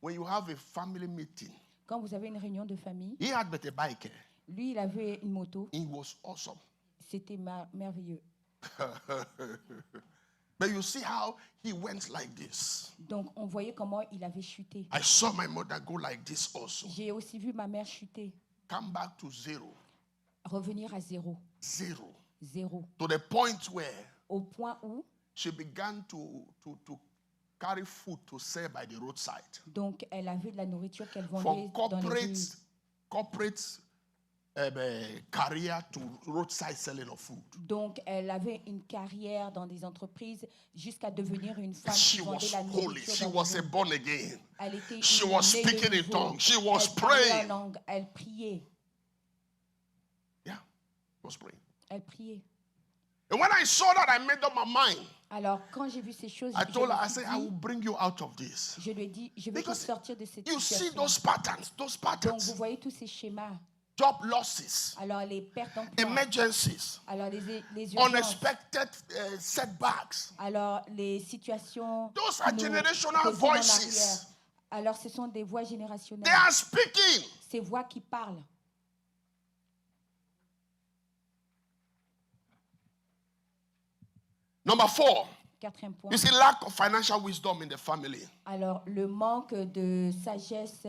when you have a family meeting, quand vous avez une réunion de famille, he had but a bike. lui, il avait une moto. It was awesome. C'était merveilleux. But you see how he went like this. Donc, on voyait comment il avait chuté. I saw my mother go like this also. J'ai aussi vu ma mère chuter, Come back to zero. revenir à zéro. Zero. Zéro. To the point where Au point où, she began to carry food to sell by the roadside. donc, elle avait de la nourriture qu'elle From vendait dans les rues. corporate career to roadside selling of food. Donc, elle avait une carrière dans des entreprises jusqu'à devenir une femme She qui vendait was la holy. nourriture She dans les was a rues. born again. Elle était She une was née de speaking in nouveau. tongues. She was Elle parlait praying. en langue. Elle priait. Yeah, was praying. Elle priait. And when I saw that, I made up my mind. Alors, quand j'ai vu ces choses, I je, told her, me I suis said, I will dit, bring you out of this. je lui ai dit, je vais te Because sortir de cette You see situation. those patterns, those Donc, vous patterns. voyez tous ces schémas. Job losses, Alors, les pertes d'emploi. emergencies, Alors, les urgences. unexpected setbacks. Alors, les situations. Those are qui nous generational reviennent en voices. arrière. Alors, ce sont des voix générationnelles. They are speaking. Ces voix qui parlent. Number 4, Quatrième point. you see lack of financial wisdom in the family. Alors, le manque de sagesse,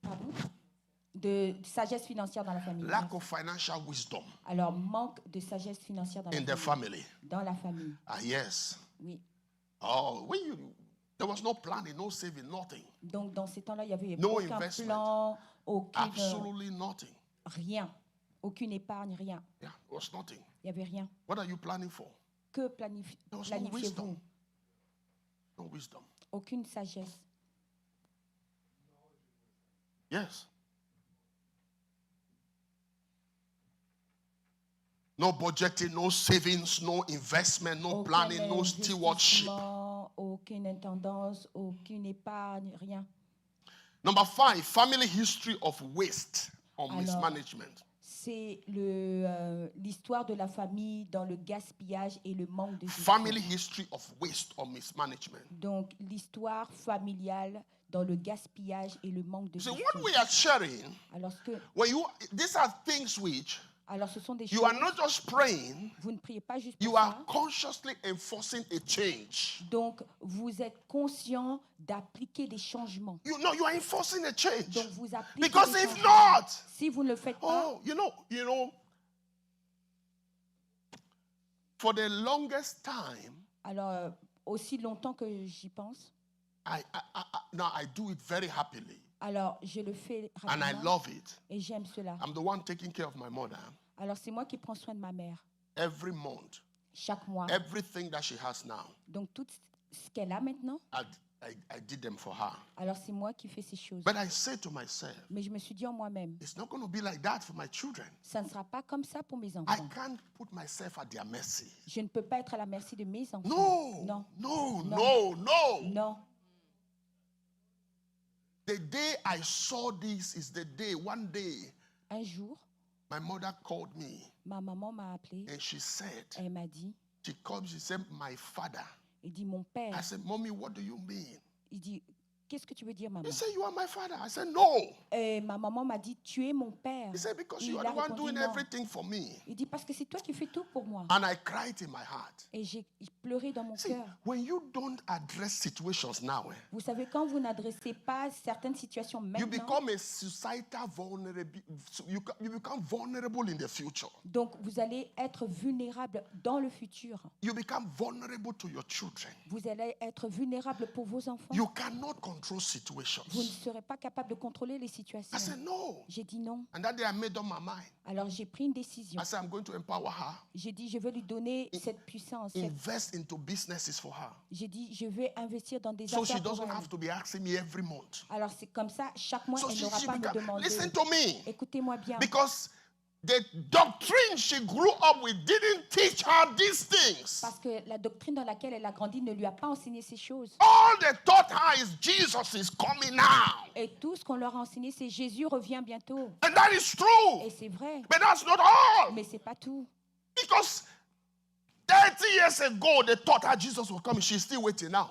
pardon, de sagesse financière dans la famille. Lack of financial wisdom Alors, manque de sagesse financière dans in la the famille. family. Dans la famille, Ah, yes. oui. Oh, there was no planning, no saving, nothing. Donc, dans ces temps-là, il n'y avait No aucun investment. plan, aucune, Absolutely nothing. rien. Aucune épargne, rien. Yeah, it was nothing. Il n'y avait rien. What are you planning for? Que There was no planifiez-vous? wisdom. No wisdom. Aucune sagesse. Yes. No budgeting, no savings, no investment, no Aucun planning, no stewardship. investissement, aucune intendance, aucune épargne, rien. Number 5, family history of waste or Alors, mismanagement. C'est l'histoire de la famille dans le gaspillage et le manque de gestion. Family history of waste or mismanagement. Donc, l'histoire familiale dans le gaspillage et le manque de So gestion. what we are sharing, Alors, these are things which ce sont des you choses, are not just praying, vous ne priez pas juste you pour are ça. consciously enforcing a change. Donc, vous êtes conscient d'appliquer des changements. You are enforcing a change. Donc, vous appliquez Because des if changements. not, Si vous ne le faites pas, oh, you know, for the longest time, alors aussi longtemps que j'y pense, now I do it very happily, alors je le fais and I rapidement love it. et j'aime cela. I'm the one taking care of my mother Alors, c'est moi qui prends soin de ma mère every month. chaque mois. Everything that she has now, Donc, tout ce qu'elle a maintenant, I did them for her. alors c'est moi qui fais ces choses. But I say to myself, Mais je me suis dit en moi-même, it's not going to be like that for my children. ça ne sera pas comme ça pour mes I enfants. can't put myself at their mercy. Je ne peux pas être à la merci de mes enfants. No, Non. no, No. no, no. Non. The day I saw this is the day, one day, Un jour, my mother called me ma maman m'a appelé. and she said, Elle m'a dit, she called, she said, my father. il dit, mon père. I said, Mommy, what do you mean? Il dit, qu'est-ce que tu veux dire, maman? He said, you are my father. I said, no. Et ma maman m'a dit, tu es mon père. He said, because Et you il are a the one répondu, doing non. everything for me. Il dit, parce que c'est toi qui fais tout pour moi. And I cried in my heart. Et j'ai pleuré dans mon See, cœur. when you don't address situations now, Vous savez, quand vous n'adressez pas certaines situations you maintenant, become a societal vulnerable. You become vulnerable in the future. donc vous allez être vulnérable dans le futur. You become vulnerable to your children. Vous allez être vulnérable pour vos enfants. You cannot control situations. Vous ne serez pas capable de contrôler les situations. I said, no. J'ai dit non. And that day I made up my mind. Alors j'ai pris une décision. I said, I'm going to empower her, J'ai dit, je vais lui donner cette puissance. invest into businesses for her. J'ai dit, je vais investir dans des So she affaires pour doesn't elle. have to be asking me every month. Alors c'est comme ça, chaque mois, So elle she n'aura pas à me become, demander. listen to me. Écoutez-moi bien. Because the doctrine she grew up with didn't teach her these things. Parce que la doctrine dans laquelle elle a grandi ne lui a pas enseigné ces choses. All they taught her is Jesus is coming now. Et tout ce qu'on leur a enseigné, c'est Jésus revient bientôt. And that is true. Et c'est vrai. But that's not all. Mais c'est pas tout. Because 30 years ago, they taught her Jesus was coming. She's still waiting now.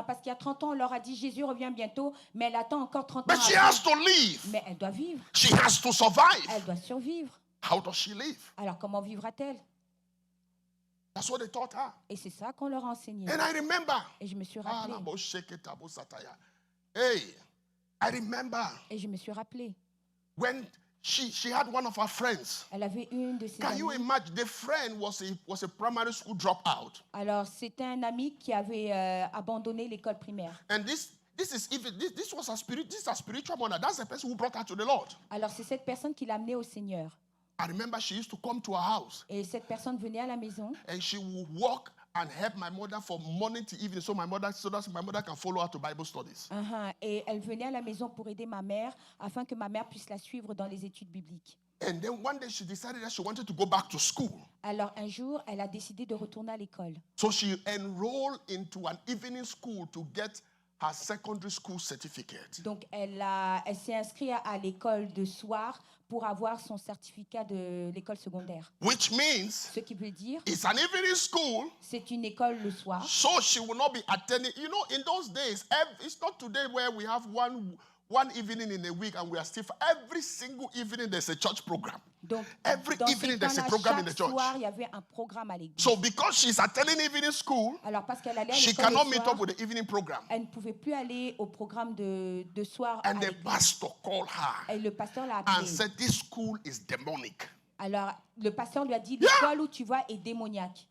Parce qu'il y a 30 ans, on leur a dit Jésus revient bientôt, mais elle attend encore 30 But ans. she après. has to live. Mais elle doit vivre. She has to survive. Elle doit survivre. How does she live? Alors comment vivra-t-elle? That's what they taught her. Et c'est ça qu'on leur a enseigné. And I remember. Et je me suis rappelé. Hey, I remember Et je me suis rappelé. when she had one of her friends. Elle avait une de ses Can you amies. imagine? The friend was a primary school dropout. Alors c'était un ami qui avait abandonné l'école primaire. And this was a spiritual mother. That's the person who brought her to the Lord. Alors c'est cette personne qui l'a amenée au Seigneur. I remember she used to come to our house Et cette personne venait à la maison and she would walk and help my mother from morning to evening so that my mother can follow her to Bible studies. et elle venait à la maison pour aider ma mère afin que ma mère puisse la suivre dans les études bibliques. And then one day she decided that she wanted to go back to school. Alors un jour, elle a décidé de retourner à l'école. So she enrolled into an evening school to get her secondary school certificate. Donc elle s'est inscrite à l'école de soir pour avoir son certificat de l'école secondaire. Which means Ce qui veut dire, it's an evening school, c'est une école le soir. so she will not be attending. You know, in those days, it's not today where we have one evening in a week and we are still. Every single evening there's a church program. Donc Every dans evening ces there's a temps-là, program in chaque the church. soir, il y avait un programme à l'église. So because she's attending evening school, Alors parce qu'elle allait à she l'école cannot le meet soir, up with the evening program. elle ne pouvait plus aller au programme de soir à And the l'église. pastor called her Et le pasteur l'a and appelée. said, "This school is demonic." Alors le pasteur lui a dit, Yeah. l'école où tu vas est démoniaque.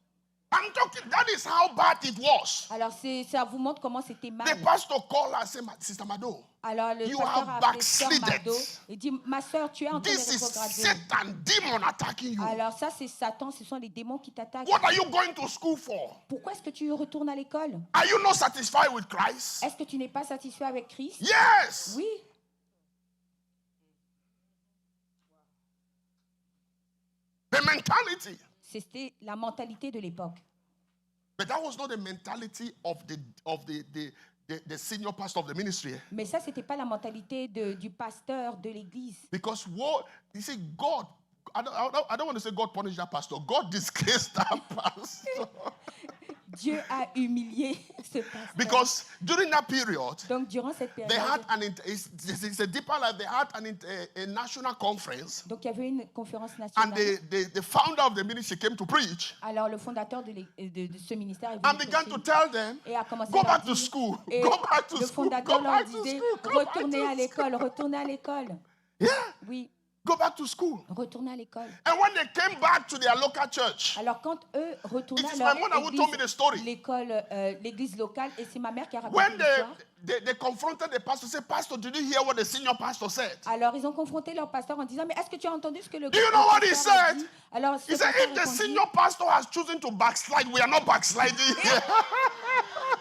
I'm talking, that is how bad it was. Alors, ça vous montre comment c'était The mal. pastor called her and said, Sister Mado, Alors, le you pasteur have a appelé Sœur backslided. Mado et dit, ma sœur, tu es en train de This is rétrograder. Satan, demon attacking you. Alors ça, c'est Satan, ce sont les démons qui t'attaquent. What are you going to school for? Pourquoi est-ce que tu retournes à l'école? Are you not satisfied with Christ? Est-ce que tu n'es pas satisfait avec Christ? Yes. Oui. The mentality. C'était la mentalité de l'époque. But that was not the mentality of the senior pastor of the ministry. Mais ça, c'était pas la mentalité du pasteur de l'église. Because what you see, God, I don't want to say God punished that pastor. God disgraced that pastor. Dieu a humilié ce pasteur. Because during that period, Donc, durant cette they période, had it's a deeper life. They had a national conference, donc il y avait une conférence and nationale. the founder of the ministry came to preach Alors, le fondateur de ce ministère est and venu began to prêcher tell them, et a commencé go à leur back to dire, school, et go back to le school, fondateur go leur back to disait, school, go back retournez à to l'école, retournez à l'école. Yeah, Oui, go back to school. retournez à l'école. And when they came back to their local church, Alors quand eux retournaient It à is leur my mother who told me the story. l'école, l'église locale, et c'est ma mère qui a raconté when l'histoire. they confronted the pastor, say, Pastor, did you hear what the senior pastor said? Alors ils ont confronté leur pasteur en disant, mais est-ce que tu as entendu ce que le Do you know what he pasteur a said? dit? Alors ce He said, pasteur if the répondit, senior pastor has chosen to backslide, we are not backsliding here.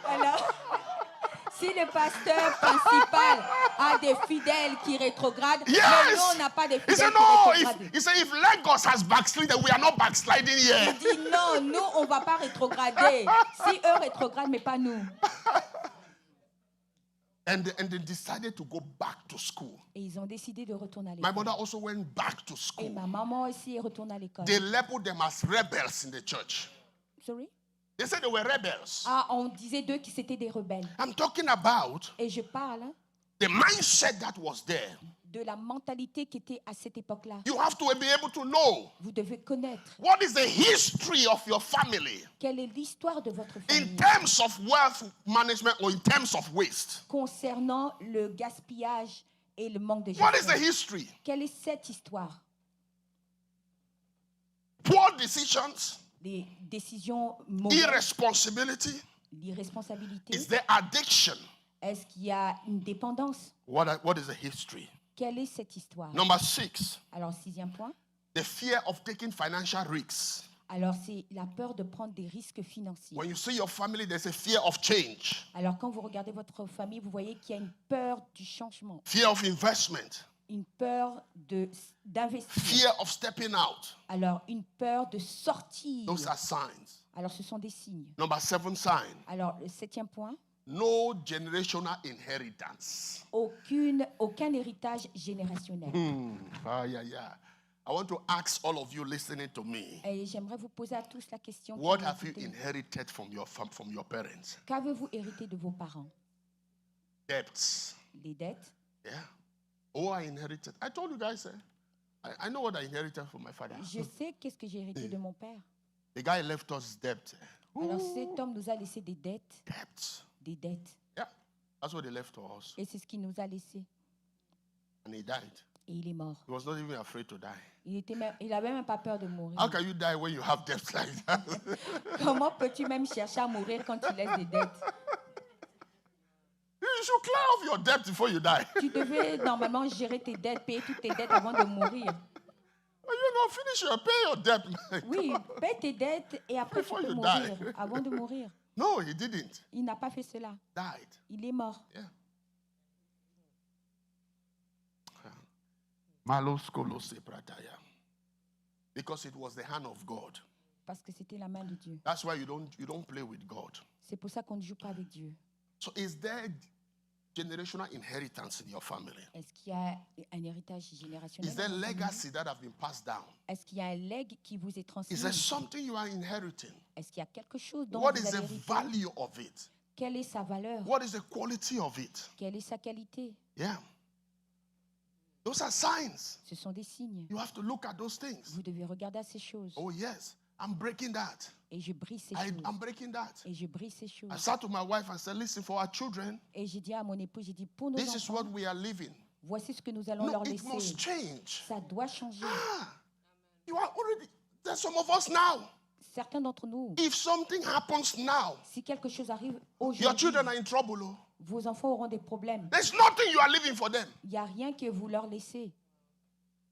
alors, si le pasteur principal a des fidèles qui rétrogradent, mais nous, Yes. on n'a pas de He fidèles said, qui no, rétrogradent. he said, if Lagos has backslided, we are not backsliding here. Il dit non, nous, on ne va pas rétrograder. Si eux rétrogradent, mais pas nous. And they decided to go back to school. Et ils ont décidé de retourner à My l'école. mother also went back to Et school. ma maman aussi est retournée à l'école. They labeled them as rebels in the church. Sorry? They said they were rebels. Ah, on disait d'eux que c'était des rebelles. I'm talking about Et je parle the mindset that was there. de la mentalité qui était à cette époque-là. You have to be able to know Vous devez connaître what is the history of your family quelle est l'histoire de votre in famille terms of wealth management or in terms of waste. concernant le gaspillage et le manque de What is the gestion. history? Quelle est cette histoire? Poor decisions, Les décisions mauvaises, irresponsibility. l'irresponsabilité. Is there addiction? Est-ce qu'il y a une dépendance? What is the history? Quelle est cette histoire? Number 6, Alors, 6e point. the fear of taking financial risks. Alors, c'est la peur de prendre des risques financiers. When you see your family, there's a fear of change, Alors, quand vous regardez votre famille, vous voyez qu'il y a une peur du changement, fear of investment, une peur d'investir. fear of stepping out. Alors, une peur de sortir. Those are signs. Alors, ce sont des signes. Number 7 sign, Alors, le 7e point, no generational inheritance. aucun héritage générationnel. Yeah. I want to ask all of you listening to me, Et j'aimerais vous poser à tous la question. qui what vous have you écoutez. inherited from your parents? Qu'avez-vous hérité de vos parents? Debts. Des dettes? Yeah. Oh, I inherited. I told you guys, I know what I inherited from my father. Je sais qu'est-ce que j'ai hérité de mon père. The guy left us debt. Alors cet homme nous a laissé des dettes, Debt. des dettes. Yeah. That's what they left to us. Et c'est ce qu'il nous a laissé. And he died. Et il est mort. He was not even afraid to die. Il avait même pas peur de mourir. How can you die when you have debts like that? Comment peux-tu même chercher à mourir quand tu laisses des dettes? You should clear off your debt before you die. Tu devais normalement gérer tes dettes, payer toutes tes dettes avant de mourir. You're going to finish pay your debt. Oui, paie tes dettes et après tu Before peux you mourir. die. Avant de mourir. No, he didn't. Il n'a pas fait cela. Died. Il est mort. Yeah. Maloskolose prataya. Because it was the hand of God. Parce que c'était la main de Dieu. That's why you don't play with God. C'est pour ça qu'on ne joue pas avec Dieu. So is there generational inheritance in your family? Est-ce qu'il y a un héritage générationnel? Is there dans votre famille? legacy that have been passed down? Est-ce qu'il y a un legs qui vous est transmis? Is there something you are inheriting? Est-ce qu'il y a quelque chose dont What vous is the avez hérité? value of it? Quelle est sa valeur? What is the quality of it? Quelle est sa qualité? Yeah. Those are signs. Ce sont des signes. You have to look at those things. Vous devez regarder à ces choses. Oh, yes, I'm breaking that. Et je brise ces choses. I'm breaking that. Et je brise ces choses. I sat to my wife and said, listen, for our children, Et j'ai dit à mon époux, j'ai dit, pour nos this is what enfants, we are living. voici ce que nous allons No, leur it must laisser. change. Ça doit changer. You are already, there's some of us now. certains d'entre nous, If something happens now, si quelque chose arrive your aujourd'hui, children are in trouble. Oh. vos enfants auront des problèmes. There's nothing you are leaving for them. Il n'y a rien que vous leur laissez.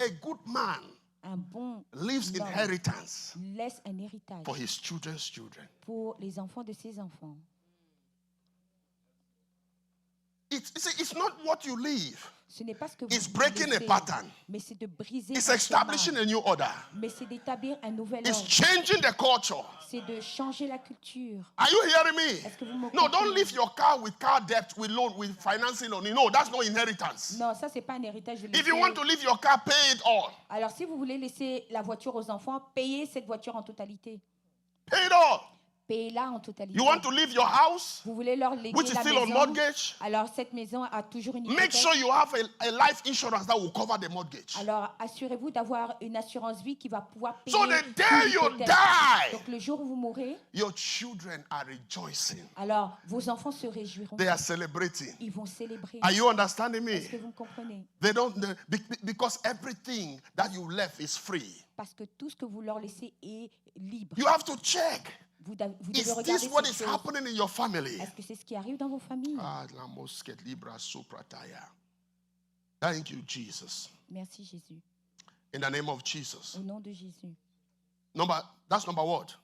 A good man Un bon leaves homme inheritance laisse un héritage for his children's children. pour les enfants de ses enfants. It's not what you leave. Ce n'est pas ce que vous It's breaking a laissez, pattern. mais c'est de briser It's un establishing schéma. a new order. Mais c'est d'établir un nouvel It's ordre. changing the culture. C'est de changer la culture. Are you hearing me? Est-ce que vous me No, don't comprenez? leave your car with car debt, with loan, with financing on it. No, that's no inheritance. Non, ça, c'est pas un héritage de If you laisser. want to leave your car, pay it all. Alors, si vous voulez laisser la voiture aux enfants, payez cette voiture en totalité. Pay it all. Payez-la en totalité. You want to leave your house, Vous voulez leur léguer which is la still on maison. mortgage? Alors, cette maison a toujours une Make hypothèque. sure you have a life insurance that will cover the mortgage. Alors, assurez-vous d'avoir une assurance vie qui va pouvoir payer So the toute day you l'hypothèque. die, Donc, le jour où vous mourrez, your children are rejoicing. alors vos enfants se réjouiront. They are celebrating. Ils vont célébrer. Are you understanding Est-ce que me? vous me comprenez? They don't because everything that you left is free. Parce que tout ce que vous leur laissez est libre. You have to check. Vous devez Is regarder this what ces is choses. happening in your family? Est-ce que c'est ce qui arrive dans vos familles? Ah, la mosquette libra suprataya. Thank you, Jesus. Merci Jésus. In the name of Jesus. Au nom de Jésus. That's number what?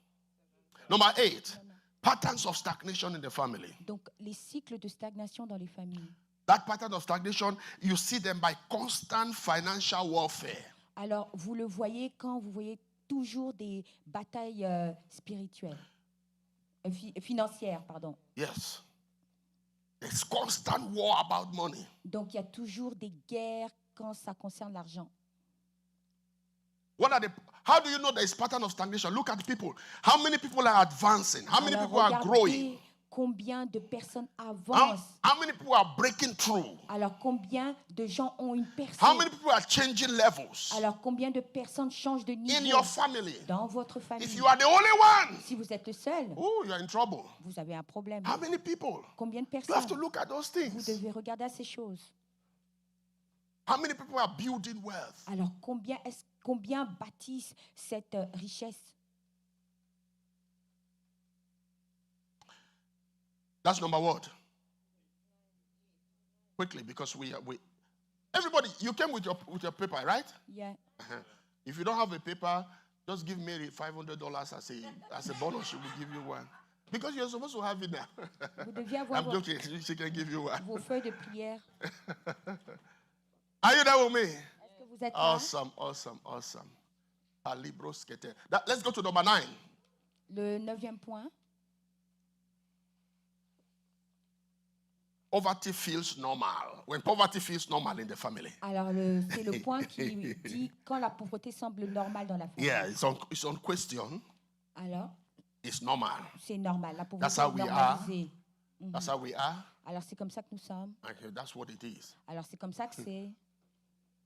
Number 8. Patterns of stagnation in the family. Donc, les cycles de stagnation dans les familles. That pattern of stagnation, you see them by constant financial warfare. Alors, vous le voyez quand vous voyez toujours des batailles spirituelles, financières, pardon. Yes. There's constant war about money. Donc, il y a toujours des guerres quand ça concerne l'argent. How do you know there is pattern of stagnation? Look at people. How many people are advancing? How many Alors, people are regardez growing? combien de personnes How avancent. many people are breaking through? Alors, combien de gens ont une percée. How many people are changing levels Alors, combien de personnes changent de in niveau your family? dans votre famille. If you are the only one, Si vous êtes le seul, oh, you are in trouble. vous avez un problème. How many people? Combien de You have to personnes? look at those Vous things. devez regarder à ces choses. How many people are building wealth? Alors, combien bâtissent cette richesse? That's number what? Quickly, because we everybody, you came with your paper, right? Yeah. Uh-huh. If you don't have a paper, just give Mary $500 as a bonus. She will give you one. Because you're supposed to have it now. Vous deviez avoir I'm joking. She can give you one. vos feuilles de prière. Are you there with me? Est-ce que vous êtes là? Awesome. Let's go to number 9. Le 9e point. Poverty feels normal. When poverty feels normal in the family. Alors, c'est le point qui dit quand la pauvreté semble normale dans la famille. Yeah, it's on question. Alors, It's normal. c'est normal. La That's pauvreté how est we are. normalisée. That's how we are. Alors, c'est comme ça que nous sommes. Okay, that's what it is. Alors, c'est comme ça que c'est.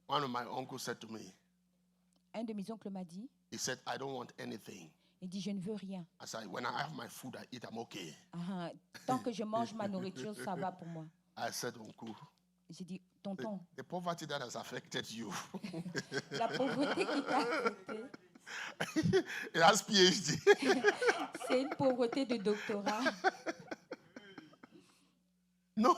One of my uncles said to me, Un de mes oncles m'a dit, he said, I don't want anything. il dit, je ne veux rien. I said, when I have my food, I eat, I'm okay. Ah, tant que je mange ma nourriture, ça va pour moi. I said, Uncle, J'ai dit, tonton, the poverty that has affected you, la pauvreté qui t'a affecté, it has PhD. c'est une pauvreté de doctorat. No,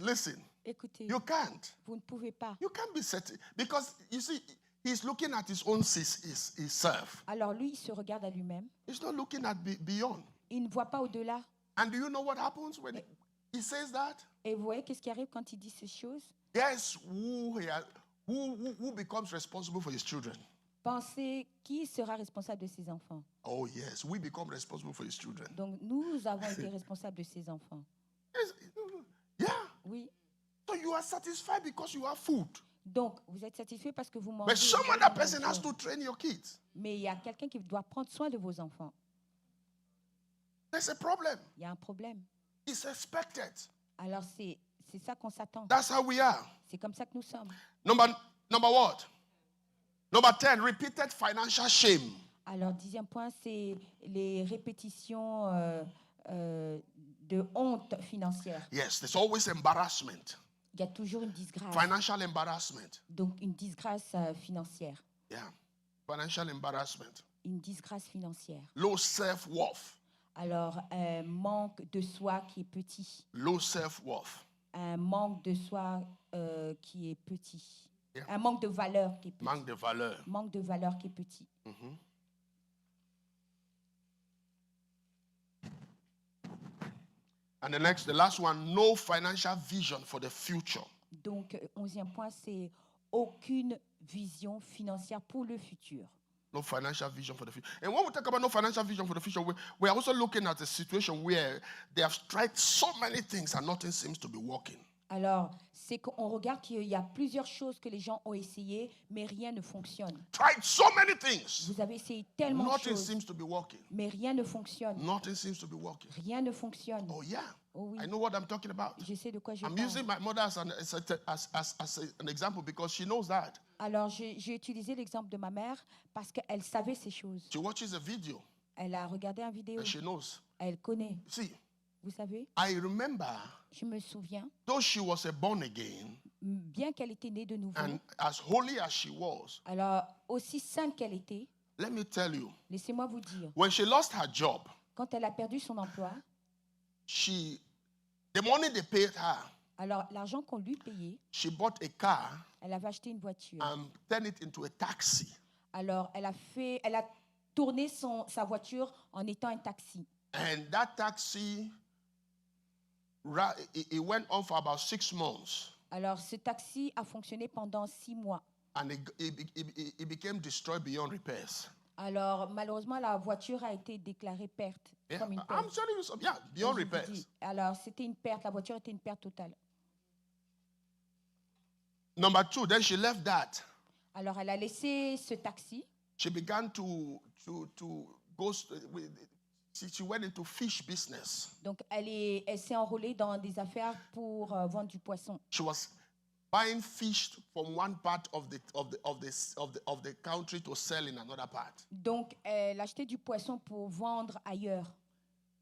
listen. Écoutez, You can't. vous ne pouvez pas. You can't be certain. Because, you see, he's looking at his own self. Alors lui, il se regarde à lui-même. He's not looking at beyond. Il ne voit pas au-delà. And do you know what happens when he says that? Et vous voyez qu'est-ce qui arrive quand il dit ces choses? Guess who becomes responsible for his children? Pensez qui sera responsable de ses enfants. Oh, yes, we become responsible for his children. Donc nous avons été responsables de ses enfants. Yes, yeah. Oui. So you are satisfied because you have food. Donc vous êtes satisfait parce que vous mangez. But some vous avez other la person has nourriture. to train your kids. Mais il y a quelqu'un qui doit prendre soin de vos enfants. There's a problem. Il y a un problème. It's expected. Alors c'est ça qu'on s'attend. That's how we are. C'est comme ça que nous sommes. Number what? Number 10, repeated financial shame. Alors 10e point, c'est les répétitions de honte financière. Yes, there's always embarrassment. Il y a toujours une disgrâce. Financial embarrassment. Donc une disgrâce financière. Yeah. Financial embarrassment. une disgrâce financière. Low self-worth. Alors, un manque de soi qui est petit. Low self-worth. Un manque de soi qui est petit. Yeah. Un manque de valeur qui est petit. Manque de valeur. Manque de valeur qui est petit. And the last one, no financial vision for the future. Donc, 11e point, c'est aucune vision financière pour le futur. No financial vision for the future. And when we talk about no financial vision for the future, we are also looking at a situation where they have tried so many things and nothing seems to be working. Alors, c'est qu'on regarde qu'il y a plusieurs choses que les gens ont essayées, mais rien ne fonctionne. Tried so many things. Vous avez essayé tellement de Nothing choses, seems to be working. mais rien ne fonctionne. Nothing seems to be working. Rien ne fonctionne. Oh yeah. Oh oui, I know what I'm talking about. je sais de quoi je I'm parle. using my mother as an example because she knows that. Alors, j'ai utilisé l'exemple de ma mère parce qu'elle savait ces choses. She watches a video Elle a regardé une vidéo. and she knows. Elle connaît. See, Vous savez, I remember, je me souviens, though she was a born again, bien qu'elle était née de nouveau, and as holy as she was, alors aussi sainte qu'elle était, let me tell you, laissez-moi vous dire, when she lost her job, quand elle a perdu son emploi, the money they paid her, alors l'argent qu'on lui payait, she bought a car elle avait acheté une voiture. and turned it into a taxi. Alors elle a tourné sa voiture en étant un taxi. And that taxi, it went on for about 6 months. Alors ce taxi a fonctionné pendant 6 mois. And it became destroyed beyond repairs. Alors malheureusement la voiture a été déclarée perte, Yeah, comme une I'm perte. telling you something. Yeah, beyond Je vous repairs. dis, alors c'était une perte, la voiture était une perte totale. Number 2, then she left that. Alors elle a laissé ce taxi. She began to go. She went into fish business. Donc elle s'est enrôlée dans des affaires pour vendre du poisson. She was buying fish from one part of the country to sell in another part. Donc elle achetait du poisson pour vendre ailleurs.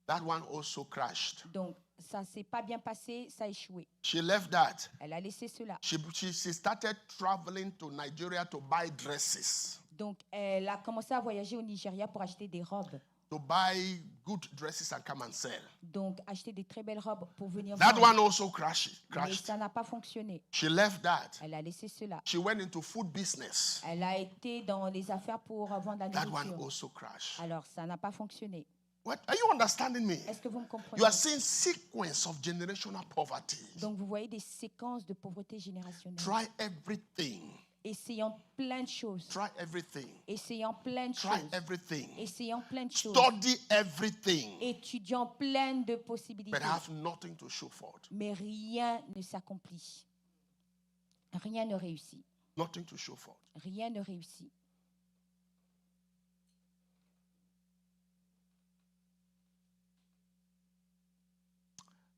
That one also crashed. Donc ça s'est pas bien passé, ça a échoué. She left that. Elle a laissé cela. She started traveling to Nigeria to buy dresses, Donc elle a commencé à voyager au Nigeria pour acheter des robes. to buy good dresses and come and sell. Donc acheter des très belles robes pour venir That vendre. one also crashed. Mais ça n'a pas fonctionné. She left that. Elle a laissé cela. She went into food business. Elle a été dans les affaires pour vendre la That one nourriture. also crashed. Alors ça n'a pas fonctionné. What? Are you understanding me? Est-ce que vous me comprenez? You are seeing sequence of generational poverty. Donc vous voyez des séquences de pauvreté générationnelle. Try everything. Essayant plein de choses. Try everything. Essayant plein de Try choses. everything. Essayant plein de choses. Study everything. Étudiant plein de possibilités. But have nothing to show for it. Mais rien ne s'accomplit. Rien ne réussit. Nothing to show for it. Rien ne réussit.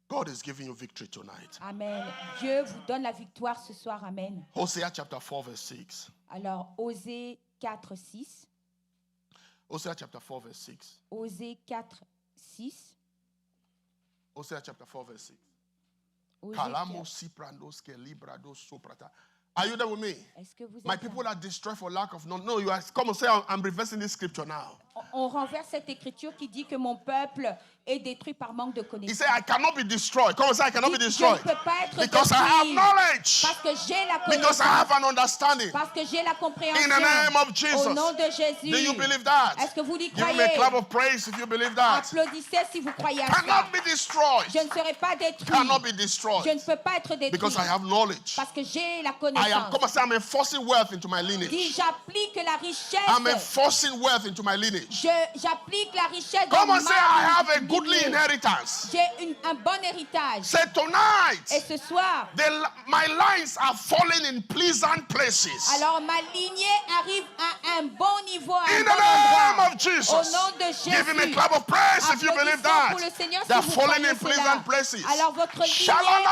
God is giving you victory tonight. Amen. Dieu vous donne la victoire ce soir. Amen. Hosea chapter 4 verse 6. Alors, Osée 4, 6. Hosea chapter 4 verse 6. Osée 4, 6. Hosea chapter 4 verse 6. Osée Kalamo 4. siprandos ke librados soprata. Are you there with me? Est-ce que vous êtes My là? people are destroyed for lack of knowledge. No, you are. Come on, say I'm reversing this scripture now. On renverse cette écriture qui dit que mon peuple est détruit par manque de He connaissance. said, I cannot be destroyed. Come on, say I cannot be Je ne destroyed. peux pas être Because I have détruit knowledge. parce que j'ai la Because I connaissance, have an understanding. parce que j'ai la compréhension. In the name of Au Jesus. nom de Jésus. Do you believe that? Est-ce que vous y Give me a croyez? clap of praise if you believe that. Applaudissez si vous croyez à ça. Cannot be destroyed. Je ne serai pas détruit. Cannot be Je destroyed. ne peux pas être détruit Because I have knowledge. parce que j'ai la I am, connaissance. come on, say I'm enforcing wealth into my lineage. Dis, j'applique la richesse. I'm enforcing wealth into my lineage. J'applique la richesse Come dans on, say I have a ma goodly lignée. inheritance. J'ai un bon héritage. Say tonight, Et ce soir, my lines are falling in pleasant places. alors ma lignée arrive à un bon niveau, à un In bon the name endroit. of Jesus. Au nom de Jésus. Give him a clap of praise if you believe Applaudissons pour that. le Seigneur si They're vous falling croyez in pleasant cela. places. Alors votre lignée Shalom.